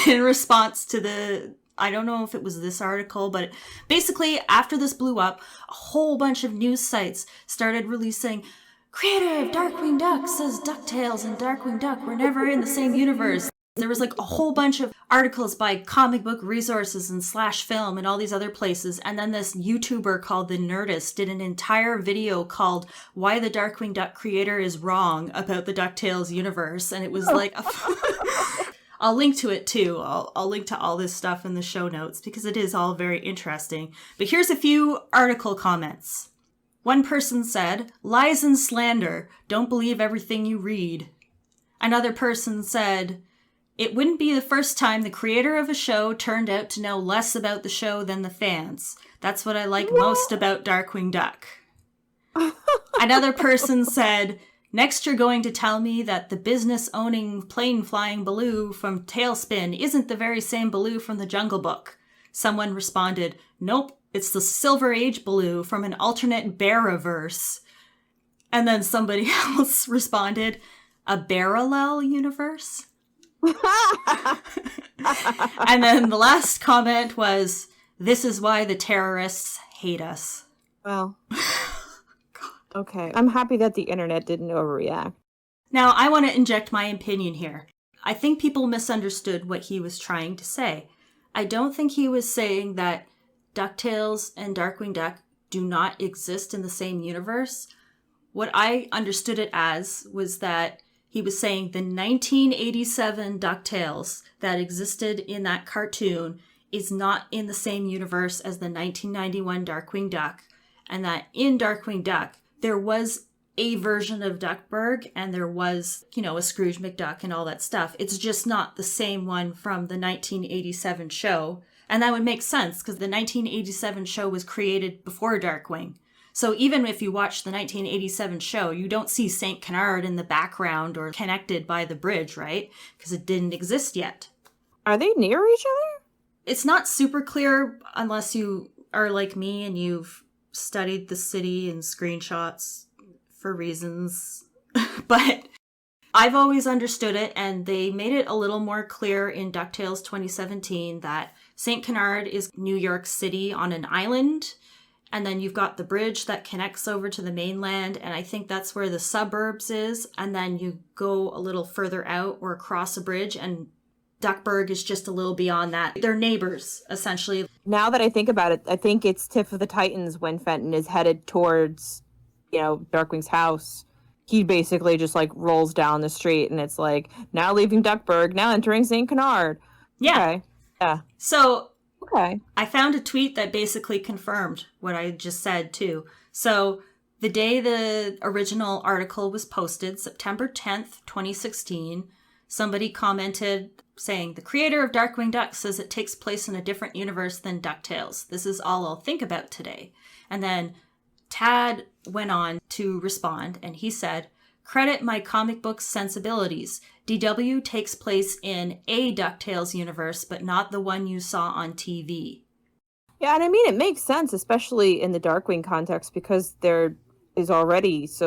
Speaker 2: in response to the, I don't know if it was this article, but basically after this blew up, a whole bunch of news sites started releasing, creator of Darkwing Duck says DuckTales and Darkwing Duck were never in the same universe. There was like a whole bunch of articles by Comic Book Resources and Slash Film and all these other places. And then this YouTuber called The Nerdist did an entire video called Why the Darkwing Duck Creator is Wrong about the DuckTales universe. And it was like, I'll link to it too. I'll link to all this stuff in the show notes because it is all very interesting. But here's a few article comments. One person said, lies and slander. Don't believe everything you read. Another person said, it wouldn't be the first time the creator of a show turned out to know less about the show than the fans. That's what I like most about Darkwing Duck. Another person said, next you're going to tell me that the business-owning, plane-flying Baloo from Tailspin isn't the very same Baloo from the Jungle Book. Someone responded, nope, it's the Silver Age Baloo from an alternate Bearaverse. And then somebody else responded, a parallel universe? And then the last comment was, this is why the terrorists hate us.
Speaker 1: Well, okay. I'm happy that the internet didn't overreact.
Speaker 2: Now, I want to inject my opinion here. I think people misunderstood what he was trying to say. I don't think he was saying that DuckTales and Darkwing Duck do not exist in the same universe. What I understood it as was that he was saying the 1987 DuckTales that existed in that cartoon is not in the same universe as the 1991 Darkwing Duck, and that in Darkwing Duck, there was a version of Duckburg, and there was, a Scrooge McDuck and all that stuff. It's just not the same one from the 1987 show. And that would make sense, because the 1987 show was created before Darkwing. So even if you watch the 1987 show, you don't see St. Canard in the background or connected by the bridge, right? Because it didn't exist yet.
Speaker 1: Are they near each other?
Speaker 2: It's not super clear unless you are like me and you've studied the city in screenshots for reasons. But I've always understood it, and they made it a little more clear in DuckTales 2017 that St. Canard is New York City on an island. And then you've got the bridge that connects over to the mainland, and I think that's where the suburbs is. And then you go a little further out or across a bridge, and Duckburg is just a little beyond that. They're neighbors, essentially.
Speaker 1: Now that I think about it, I think it's Tiff of the Titans when Fenton is headed towards, Darkwing's house. He basically just, rolls down the street, and it's now leaving Duckburg, now entering St. Canard.
Speaker 2: Yeah.
Speaker 1: Okay. Yeah.
Speaker 2: So...
Speaker 1: Okay.
Speaker 2: I found a tweet that basically confirmed what I just said, too. So the day the original article was posted, September 10th, 2016, somebody commented saying, the creator of Darkwing Duck says it takes place in a different universe than DuckTales. This is all I'll think about today. And then Tad went on to respond, and he said, credit my comic book sensibilities. DW takes place in a DuckTales universe, but not the one you saw on TV.
Speaker 1: Yeah, and I mean, it makes sense, especially in the Darkwing context, because there is already I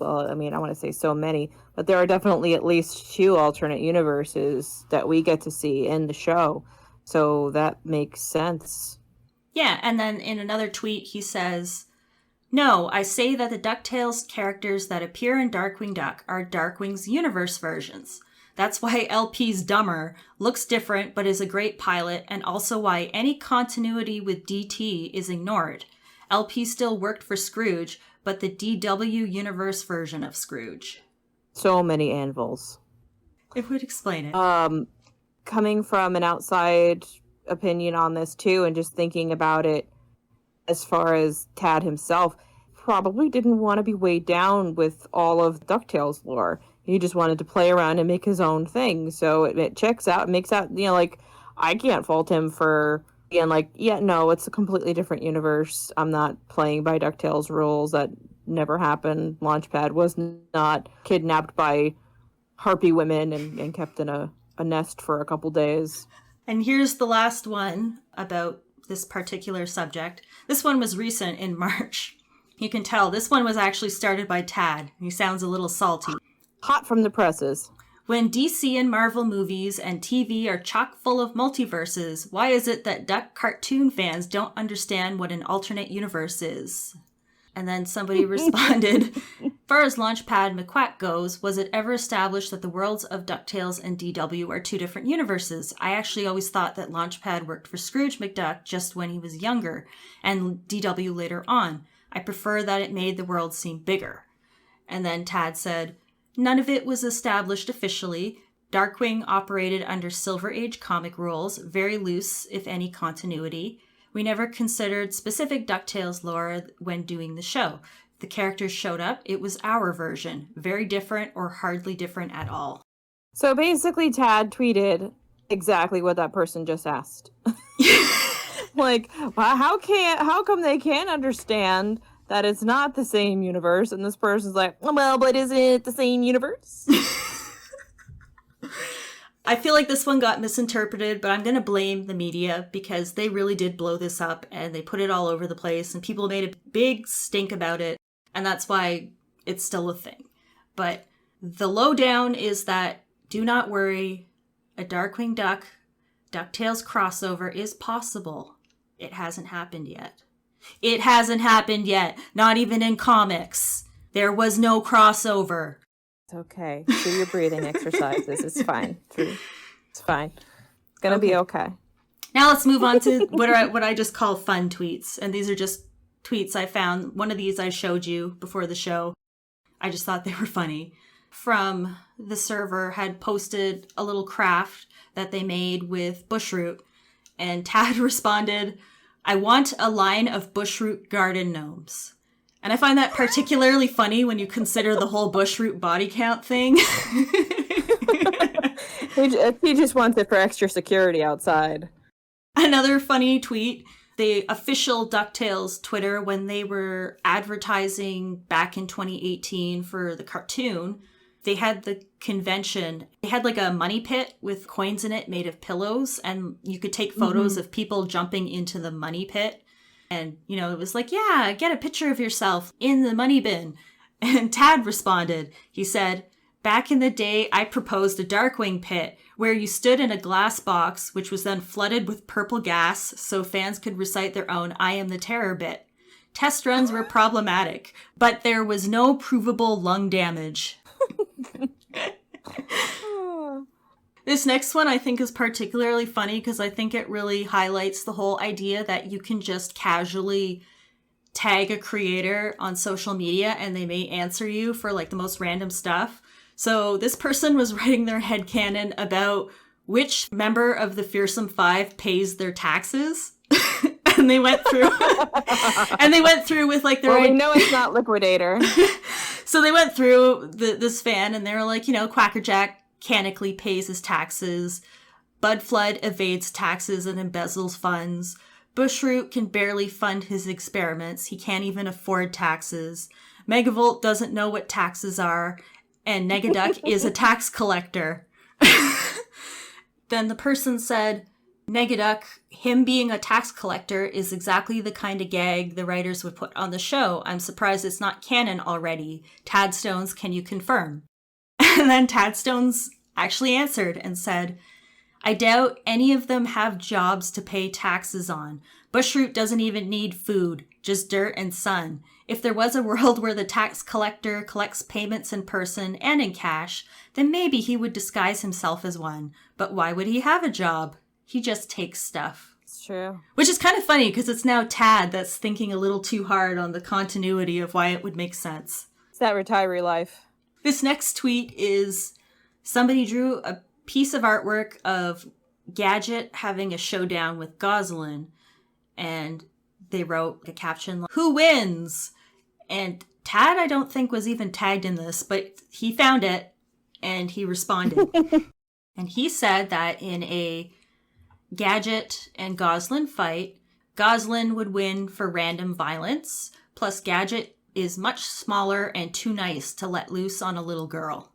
Speaker 1: want to say so many, but there are definitely at least 2 alternate universes that we get to see in the show. So that makes sense.
Speaker 2: Yeah, and then in another tweet, he says... No, I say that the DuckTales characters that appear in Darkwing Duck are Darkwing's universe versions. That's why LP's dumber, looks different but is a great pilot, and also why any continuity with DT is ignored. LP still worked for Scrooge, but the DW universe version of Scrooge.
Speaker 1: So many anvils.
Speaker 2: It would explain it.
Speaker 1: Coming from an outside opinion on this too, and just thinking about it, as far as Tad himself, probably didn't want to be weighed down with all of DuckTales lore. He just wanted to play around and make his own thing. So it checks out, makes out, I can't fault him for being it's a completely different universe. I'm not playing by DuckTales rules. That never happened. Launchpad was not kidnapped by harpy women and kept in a nest for a couple days.
Speaker 2: And here's the last one about this particular subject. This one was recent in March. You can tell this one was actually started by Tad. He sounds a little salty.
Speaker 1: Hot from the presses.
Speaker 2: When DC and Marvel movies and TV are chock full of multiverses, why is it that Duck cartoon fans don't understand what an alternate universe is? And then somebody responded, as far as Launchpad McQuack goes, was it ever established that the worlds of DuckTales and DW are 2 different universes? I actually always thought that Launchpad worked for Scrooge McDuck just when he was younger, and DW later on. I prefer that it made the world seem bigger. And then Tad said, none of it was established officially. Darkwing operated under Silver Age comic rules, very loose, if any, continuity. We never considered specific DuckTales lore when doing the show. The characters showed up, it was our version. Very different or hardly different at all.
Speaker 1: So basically Tad tweeted exactly what that person just asked. How come they can't understand that it's not the same universe? And this person's like, well, but isn't it the same universe?
Speaker 2: I feel like this one got misinterpreted, but I'm going to blame the media because they really did blow this up and they put it all over the place and people made a big stink about it. And that's why it's still a thing. But the lowdown is that, do not worry, a Darkwing Duck DuckTales crossover is possible. It hasn't happened yet. It hasn't happened yet. Not even in comics. There was no crossover.
Speaker 1: It's okay. Do your breathing exercises. It's fine. It's fine. It's going to be okay.
Speaker 2: Now let's move on to what I just call fun tweets. And these are just tweets I found. One of these I showed you before the show. I just thought they were funny. From the server had posted a little craft that they made with Bushroot. And Tad responded, "I want a line of Bushroot garden gnomes." And I find that particularly funny when you consider the whole Bushroot body count thing.
Speaker 1: He just wants it for extra security outside.
Speaker 2: Another funny tweet, the official DuckTales Twitter, when they were advertising back in 2018 for the cartoon, they had the convention. They had like a money pit with coins in it made of pillows, and you could take photos of people jumping into the money pit. And, you know, it was like, yeah, get a picture of yourself in the money bin. And Tad responded. He said, "Back in the day, I proposed a Darkwing pit where you stood in a glass box, which was then flooded with purple gas so fans could recite their own I Am the Terror bit. Test runs were problematic, but there was no provable lung damage." This next one I think is particularly funny because I think it really highlights the whole idea that you can just casually tag a creator on social media and they may answer you for like the most random stuff. So this person was writing their headcanon about which member of the Fearsome Five pays their taxes. And they went through with like their...
Speaker 1: Well, we know it's not Liquidator.
Speaker 2: So they went through this fan and they were like, you know, Quackerjack canically pays his taxes. Budflood evades taxes and embezzles funds. Bushroot can barely fund his experiments. He can't even afford taxes. Megavolt doesn't know what taxes are. And Negaduck is a tax collector. Then the person said, Negaduck, him being a tax collector is exactly the kind of gag the writers would put on the show. I'm surprised it's not canon already. Tadstones, can you confirm? And then Tadstones actually answered and said, "I doubt any of them have jobs to pay taxes on. Bushroot doesn't even need food, just dirt and sun. If there was a world where the tax collector collects payments in person and in cash, then maybe he would disguise himself as one. But why would he have a job? He just takes stuff."
Speaker 1: It's true.
Speaker 2: Which is kind of funny because it's now Tad that's thinking a little too hard on the continuity of why it would make sense.
Speaker 1: It's that retiree life.
Speaker 2: This next tweet is somebody drew a piece of artwork of Gadget having a showdown with Gosalyn, and they wrote a caption, "Who wins?" And Tad, I don't think, was even tagged in this, but he found it and he responded. And he said that in a Gadget and Gosalyn fight, Gosalyn would win for random violence, plus Gadget is much smaller and too nice to let loose on a little girl.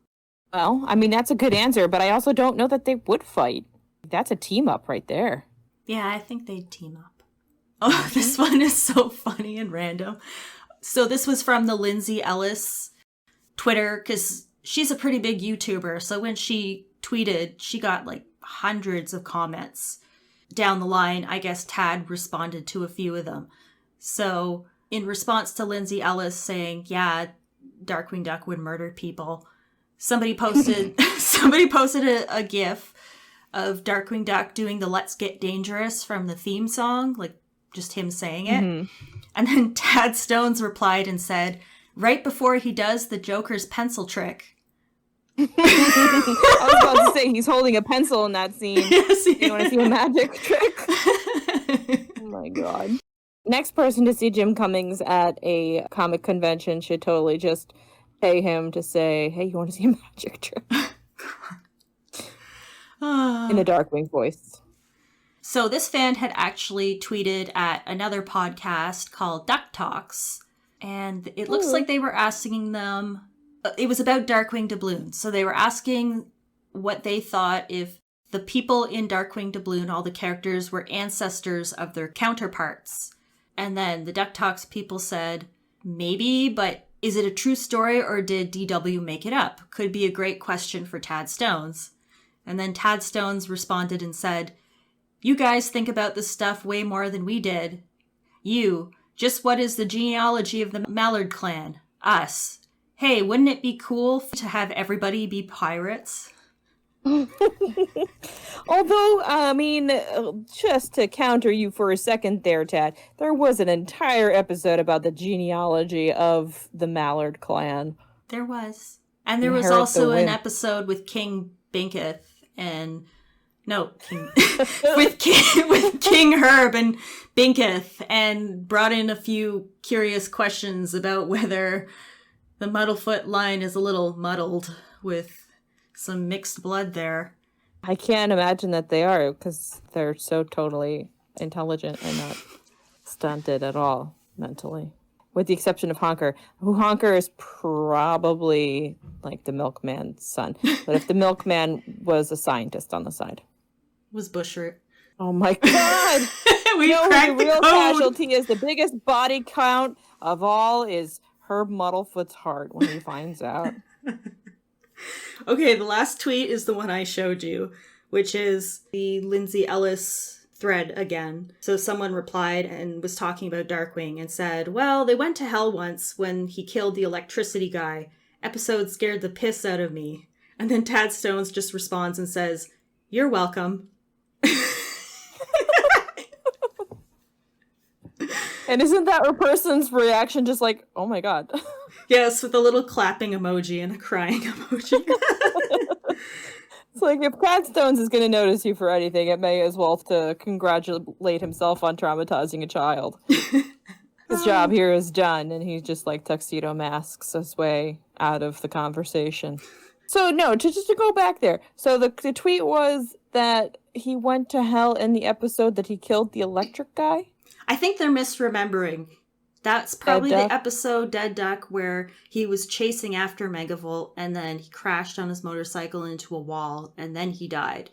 Speaker 1: Well, I mean, that's a good answer, but I also don't know that they would fight. That's a team up right there.
Speaker 2: Yeah, I think they'd team up. Oh, this one is so funny and random. So this was from the Lindsay Ellis Twitter, because she's a pretty big YouTuber. So when she tweeted, she got like hundreds of comments down the line. I guess Tad responded to a few of them. So in response to Lindsay Ellis saying, yeah, Darkwing Duck would murder people, somebody posted a GIF of Darkwing Duck doing the "Let's Get Dangerous" from the theme song, like just him saying it. Mm-hmm. And then Tad Stones replied and said, "Right before he does the Joker's pencil trick."
Speaker 1: I was about to say, he's holding a pencil in that scene. Yes, you want to see a magic trick? Oh my god. Next person to see Jim Cummings at a comic convention should totally just pay him to say, "Hey, you want to see a magic trick?" In a Darkwing voice.
Speaker 2: So this fan had actually tweeted at another podcast called Duck Talks, and it looks like they were asking them, it was about Darkwing Doubloon. So they were asking what they thought if the people in Darkwing Doubloon, all the characters, were ancestors of their counterparts. And then the Duck Talks people said, maybe, but is it a true story or did DW make it up? Could be a great question for Tad Stones. And then Tad Stones responded and said, "You guys think about this stuff way more than we did. You, just what is the genealogy of the Mallard clan? Us. Hey, wouldn't it be cool to have everybody be pirates?"
Speaker 1: Although, I mean, just to counter you for a second there, Tad, there was an entire episode about the genealogy of the Mallard clan.
Speaker 2: There was. And there was
Speaker 1: Inherit the
Speaker 2: also an
Speaker 1: wind.
Speaker 2: episode with King Binketh and... No, King... with King Herb and Binketh, and brought in a few curious questions about whether the Muddlefoot line is a little muddled with some mixed blood there.
Speaker 1: I can't imagine that they are, because they're so totally intelligent and not stunted at all mentally. With the exception of Honker, who Honker is probably like the milkman's son. But if the milkman was a scientist on the side.
Speaker 2: Was Bushroot.
Speaker 1: Oh my god!
Speaker 2: We
Speaker 1: No, the
Speaker 2: cracked the
Speaker 1: real
Speaker 2: code!
Speaker 1: casualty is the biggest body count of all is Herb Muddlefoot's heart when he finds out.
Speaker 2: Okay, the last tweet is the one I showed you, which is the Lindsay Ellis thread again. So someone replied and was talking about Darkwing and said, well, they went to hell once when he killed the electricity guy. Episode scared the piss out of me. And then Tad Stones just responds and says, you're welcome.
Speaker 1: And isn't that a person's reaction just like, oh my god?
Speaker 2: Yes, with a little clapping emoji and a crying emoji.
Speaker 1: It's like, if Tad Stones is going to notice you for anything, it may as well to congratulate himself on traumatizing a child. His job here is done, and he just like tuxedo masks his way out of the conversation. So no, just to go back there. So the tweet was that he went to hell in the episode that he killed the electric guy.
Speaker 2: I think they're misremembering. That's probably
Speaker 1: Dead
Speaker 2: the
Speaker 1: Duck.
Speaker 2: episode Dead Duck where he was chasing after Megavolt and then he crashed on his motorcycle into a wall and then he died.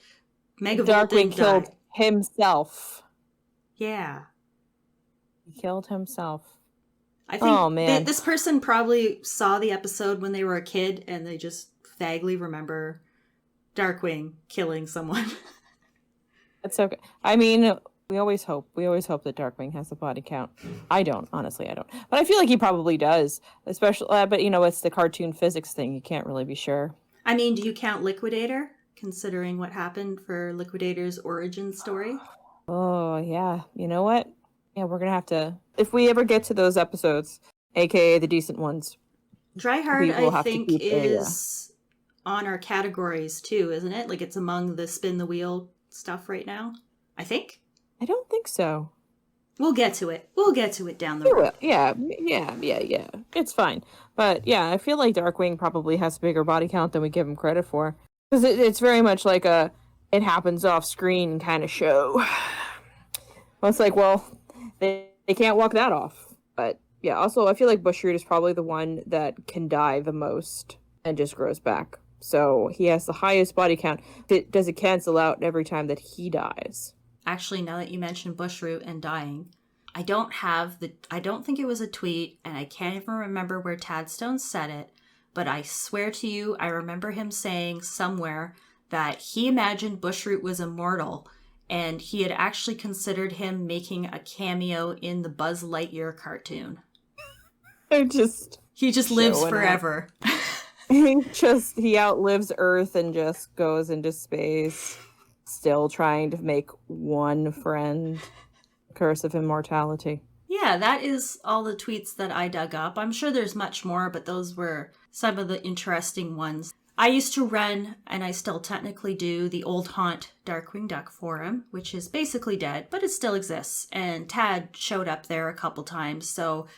Speaker 2: Megavolt
Speaker 1: Darkwing
Speaker 2: didn't
Speaker 1: killed
Speaker 2: die.
Speaker 1: himself.
Speaker 2: Yeah.
Speaker 1: He killed himself.
Speaker 2: I think
Speaker 1: Oh, man.
Speaker 2: this person probably saw the episode when they were a kid and they just vaguely remember Darkwing killing someone.
Speaker 1: It's okay. I mean, we always hope that Darkwing has a body count. I don't, honestly, I don't. But I feel like he probably does. Especially, but you know, it's the cartoon physics thing. You can't really be sure.
Speaker 2: I mean, do you count Liquidator, considering what happened for Liquidator's origin story?
Speaker 1: Oh, yeah. You know what? Yeah, we're going to have to, if we ever get to those episodes, aka the decent ones.
Speaker 2: Dry Hard,
Speaker 1: We will
Speaker 2: I
Speaker 1: have to
Speaker 2: think,
Speaker 1: keep
Speaker 2: is on our categories too, isn't it? Like it's among the spin the wheel stuff right now, I think.
Speaker 1: I don't think so.
Speaker 2: We'll get to it. We'll get to it down the
Speaker 1: We
Speaker 2: road.
Speaker 1: will. Yeah. It's fine. But yeah, I feel like Darkwing probably has a bigger body count than we give him credit for. Because it's very much like a it happens off screen kind of show. Well, it's like, well, they can't walk that off. But yeah, also I feel like Bushroot is probably the one that can die the most and just grows back. So he has the highest body count. Does it cancel out every time that he dies?
Speaker 2: Actually, now that you mentioned Bushroot and dying, I don't think it was a tweet, and I can't even remember where Tadstone said it, but I swear to you, I remember him saying somewhere that he imagined Bushroot was immortal, and he had actually considered him making a cameo in the Buzz Lightyear cartoon. He just lives
Speaker 1: showing
Speaker 2: forever.
Speaker 1: He outlives Earth and just goes into space, still trying to make one friend. Curse of immortality.
Speaker 2: Yeah, that is all the tweets that I dug up. I'm sure there's much more, but those were some of the interesting ones. I used to run, and I still technically do, the Old Haunt Darkwing Duck forum, which is basically dead, but it still exists. And Tad showed up there a couple times, so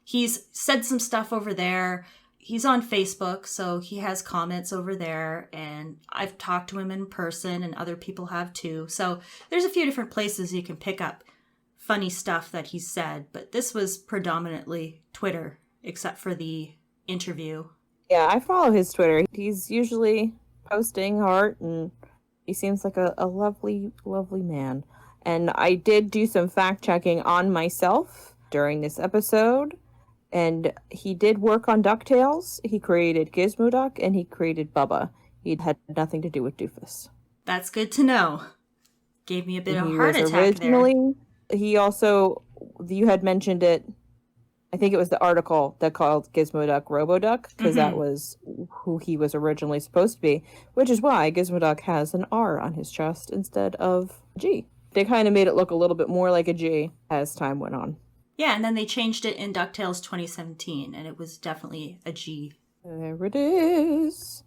Speaker 2: he's said some stuff over there. He's on Facebook, so he has comments over there, and I've talked to him in person, and other people have too. So there's a few different places you can pick up funny stuff that he said, but this was predominantly Twitter, except for the interview.
Speaker 1: Yeah, I follow his Twitter. He's usually posting art, and he seems like a lovely, lovely man. And I did do some fact-checking on myself during this episode, and he did work on DuckTales. He created Gizmo Duck, and he created Bubba. He had nothing to do with Doofus.
Speaker 2: That's good to know. Gave me a bit of a
Speaker 1: He
Speaker 2: heart
Speaker 1: was
Speaker 2: attack there.
Speaker 1: He also, you had mentioned it I think it was the article that called Gizmoduck Roboduck, because that was who he was originally supposed to be, which is why Gizmoduck has an R on his chest instead of a G. They kind of made it look a little bit more like a G as time went on.
Speaker 2: Yeah, and then they changed it in DuckTales 2017, and it was definitely a G.
Speaker 1: There it is.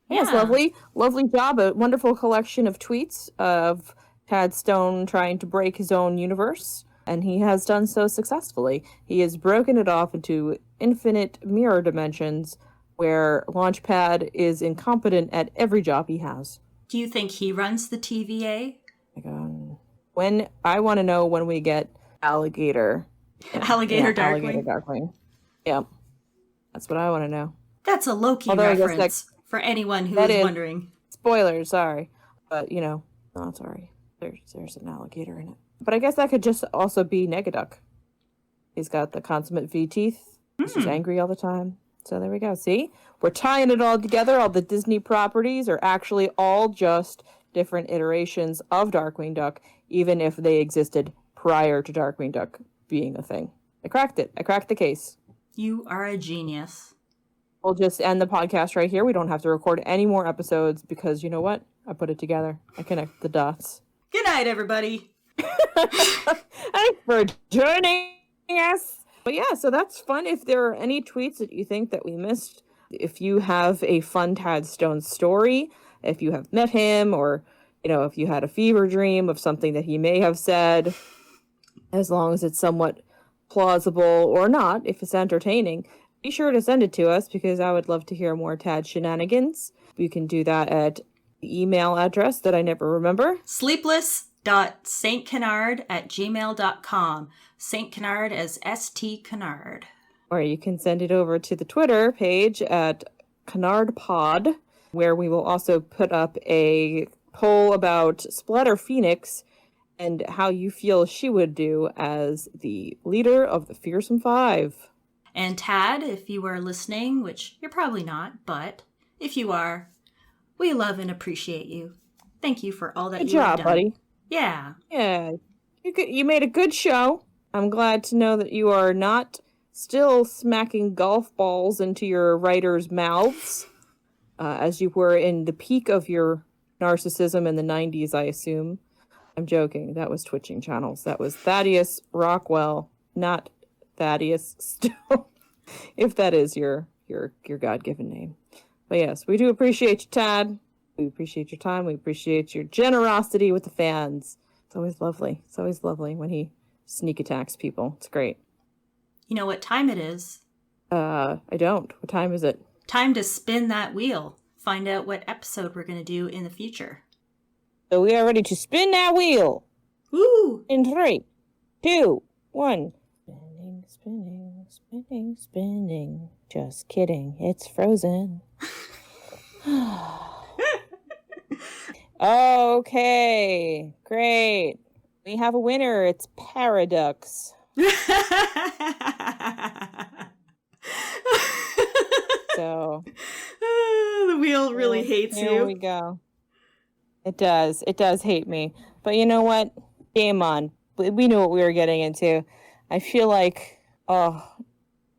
Speaker 2: Yeah.
Speaker 1: Yes, lovely job. A wonderful collection of tweets of Tad Stone trying to break his own universe. And he has done so successfully. He has broken it off into infinite mirror dimensions where Launchpad is incompetent at every job he has.
Speaker 2: Do you think he runs the TVA?
Speaker 1: When I want to know when we get Alligator.
Speaker 2: Alligator Darkwing.
Speaker 1: Alligator Darkwing. Yeah. That's what I want to know.
Speaker 2: That's a Loki reference for anyone who is wondering.
Speaker 1: Spoilers, sorry. But, no, sorry. There's an alligator in it. But I guess that could just also be Negaduck. He's got the consummate V teeth. He's angry all the time. So there we go. See? We're tying it all together. All the Disney properties are actually all just different iterations of Darkwing Duck, even if they existed prior to Darkwing Duck being a thing. I cracked it. I cracked the case.
Speaker 2: You are a genius.
Speaker 1: We'll just end the podcast right here. We don't have to record any more episodes because you know what? I put it together. I connect the dots.
Speaker 2: Good night, everybody.
Speaker 1: Thanks for joining us. But yeah, so that's fun. If there are any tweets that you think that we missed, if you have a fun Tad Stone story, if you have met him, or if you had a fever dream of something that he may have said, as long as it's somewhat plausible or not, if it's entertaining, be sure to send it to us because I would love to hear more Tad shenanigans. You can do that at the email address that I never remember.
Speaker 2: Sleepless.st.canard@gmail.com. St. Canard as St. Canard.
Speaker 1: Or you can send it over to the Twitter page at CanardPod, where we will also put up a poll about Splatter Phoenix and how you feel she would do as the leader of the Fearsome Five.
Speaker 2: And Tad, if you are listening, which you're probably not, but if you are, we love and appreciate you. Thank you for all that you have done. Good job, buddy. Yeah.
Speaker 1: Yeah. You made a good show. I'm glad to know that you are not still smacking golf balls into your writers' mouths, as you were in the peak of your narcissism in the 90s, I assume. I'm joking. That was Twitching Channels. That was Thaddeus Rockwell, not Thaddeus Stone, if that is your God-given name. But yes, we do appreciate you, Tad. We appreciate your time. We appreciate your generosity with the fans. It's always lovely. It's always lovely when he sneak attacks people. It's great.
Speaker 2: You know what time it is?
Speaker 1: I don't. What time is it?
Speaker 2: Time to spin that wheel. Find out what episode we're going to do in the future.
Speaker 1: So we are ready to spin that wheel.
Speaker 2: Woo!
Speaker 1: In 3, 2, 1. Spinning, spinning, spinning, spinning. Just kidding. It's frozen. Okay, great. We have a winner. It's Paradox. So
Speaker 2: the wheel really hates you.
Speaker 1: Here we go. It does. It does hate me. But you know what? Game on. We knew what we were getting into. I feel like,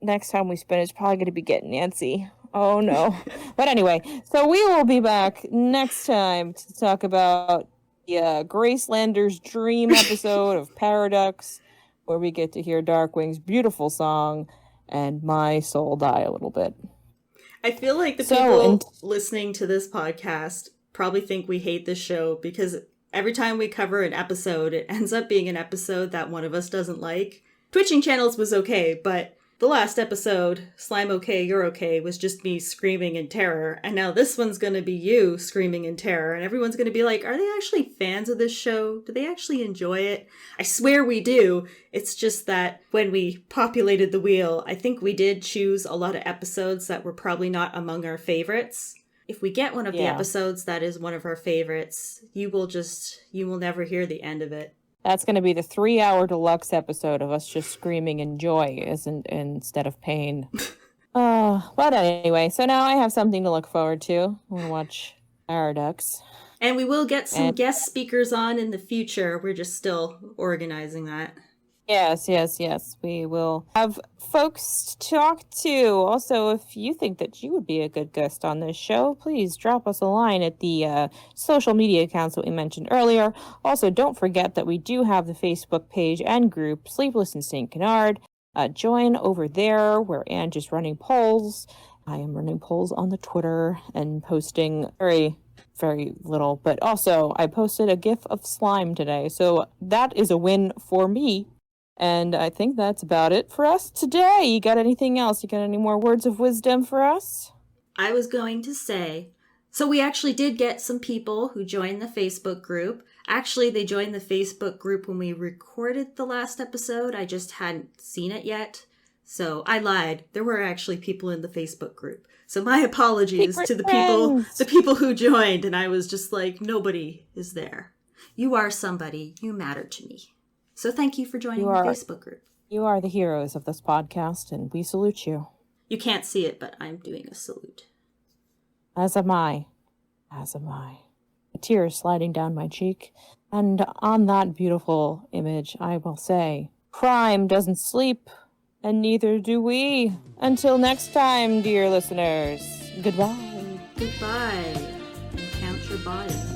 Speaker 1: next time we spin, it's probably going to be getting Nancy. Oh, no. But anyway, so we will be back next time to talk about the Gracelander's Dream episode of Paradox, where we get to hear Darkwing's beautiful song and my soul die a little bit.
Speaker 2: I feel like the people listening to this podcast probably think we hate this show because every time we cover an episode, it ends up being an episode that one of us doesn't like. Twitching Channels was okay, but the last episode, Slime Okay, You're Okay, was just me screaming in terror. And now this one's going to be you screaming in terror. And everyone's going to be like, are they actually fans of this show? Do they actually enjoy it? I swear we do. It's just that when we populated the wheel, I think we did choose a lot of episodes that were probably not among our favorites. If we get one of the episodes that is one of our favorites, you will never hear the end of it.
Speaker 1: That's going to be the 3-hour deluxe episode of us just screaming in joy instead of pain. But anyway, so now I have something to look forward to. We'll watch Paradox.
Speaker 2: And we will get some guest speakers on in the future. We're just still organizing that.
Speaker 1: Yes, yes, yes. We will have folks to talk to. Also, if you think that you would be a good guest on this show, please drop us a line at the social media accounts that we mentioned earlier. Also, don't forget that we do have the Facebook page and group, Sleepless and St. Canard. Join over there where Anj is running polls. I am running polls on the Twitter and posting very little, but also I posted a gif of slime today, so that is a win for me. And I think that's about it for us today. You got anything else? You got any more words of wisdom for us?
Speaker 2: I was going to say, so we actually did get some people who joined the Facebook group. Actually, they joined the Facebook group when we recorded the last episode. I just hadn't seen it yet. So I lied. There were actually people in the Facebook group. So my apologies to the people who joined, and I was just like, nobody is there. You are somebody. You matter to me. So thank you for joining the Facebook group. You
Speaker 1: are the heroes of this podcast, and we salute you.
Speaker 2: You can't see it, but I'm doing a salute.
Speaker 1: As am I. As am I. A tear is sliding down my cheek, and on that beautiful image, I will say, crime doesn't sleep, and neither do we. Until next time, dear listeners, goodbye.
Speaker 2: Goodbye. And count your bodies.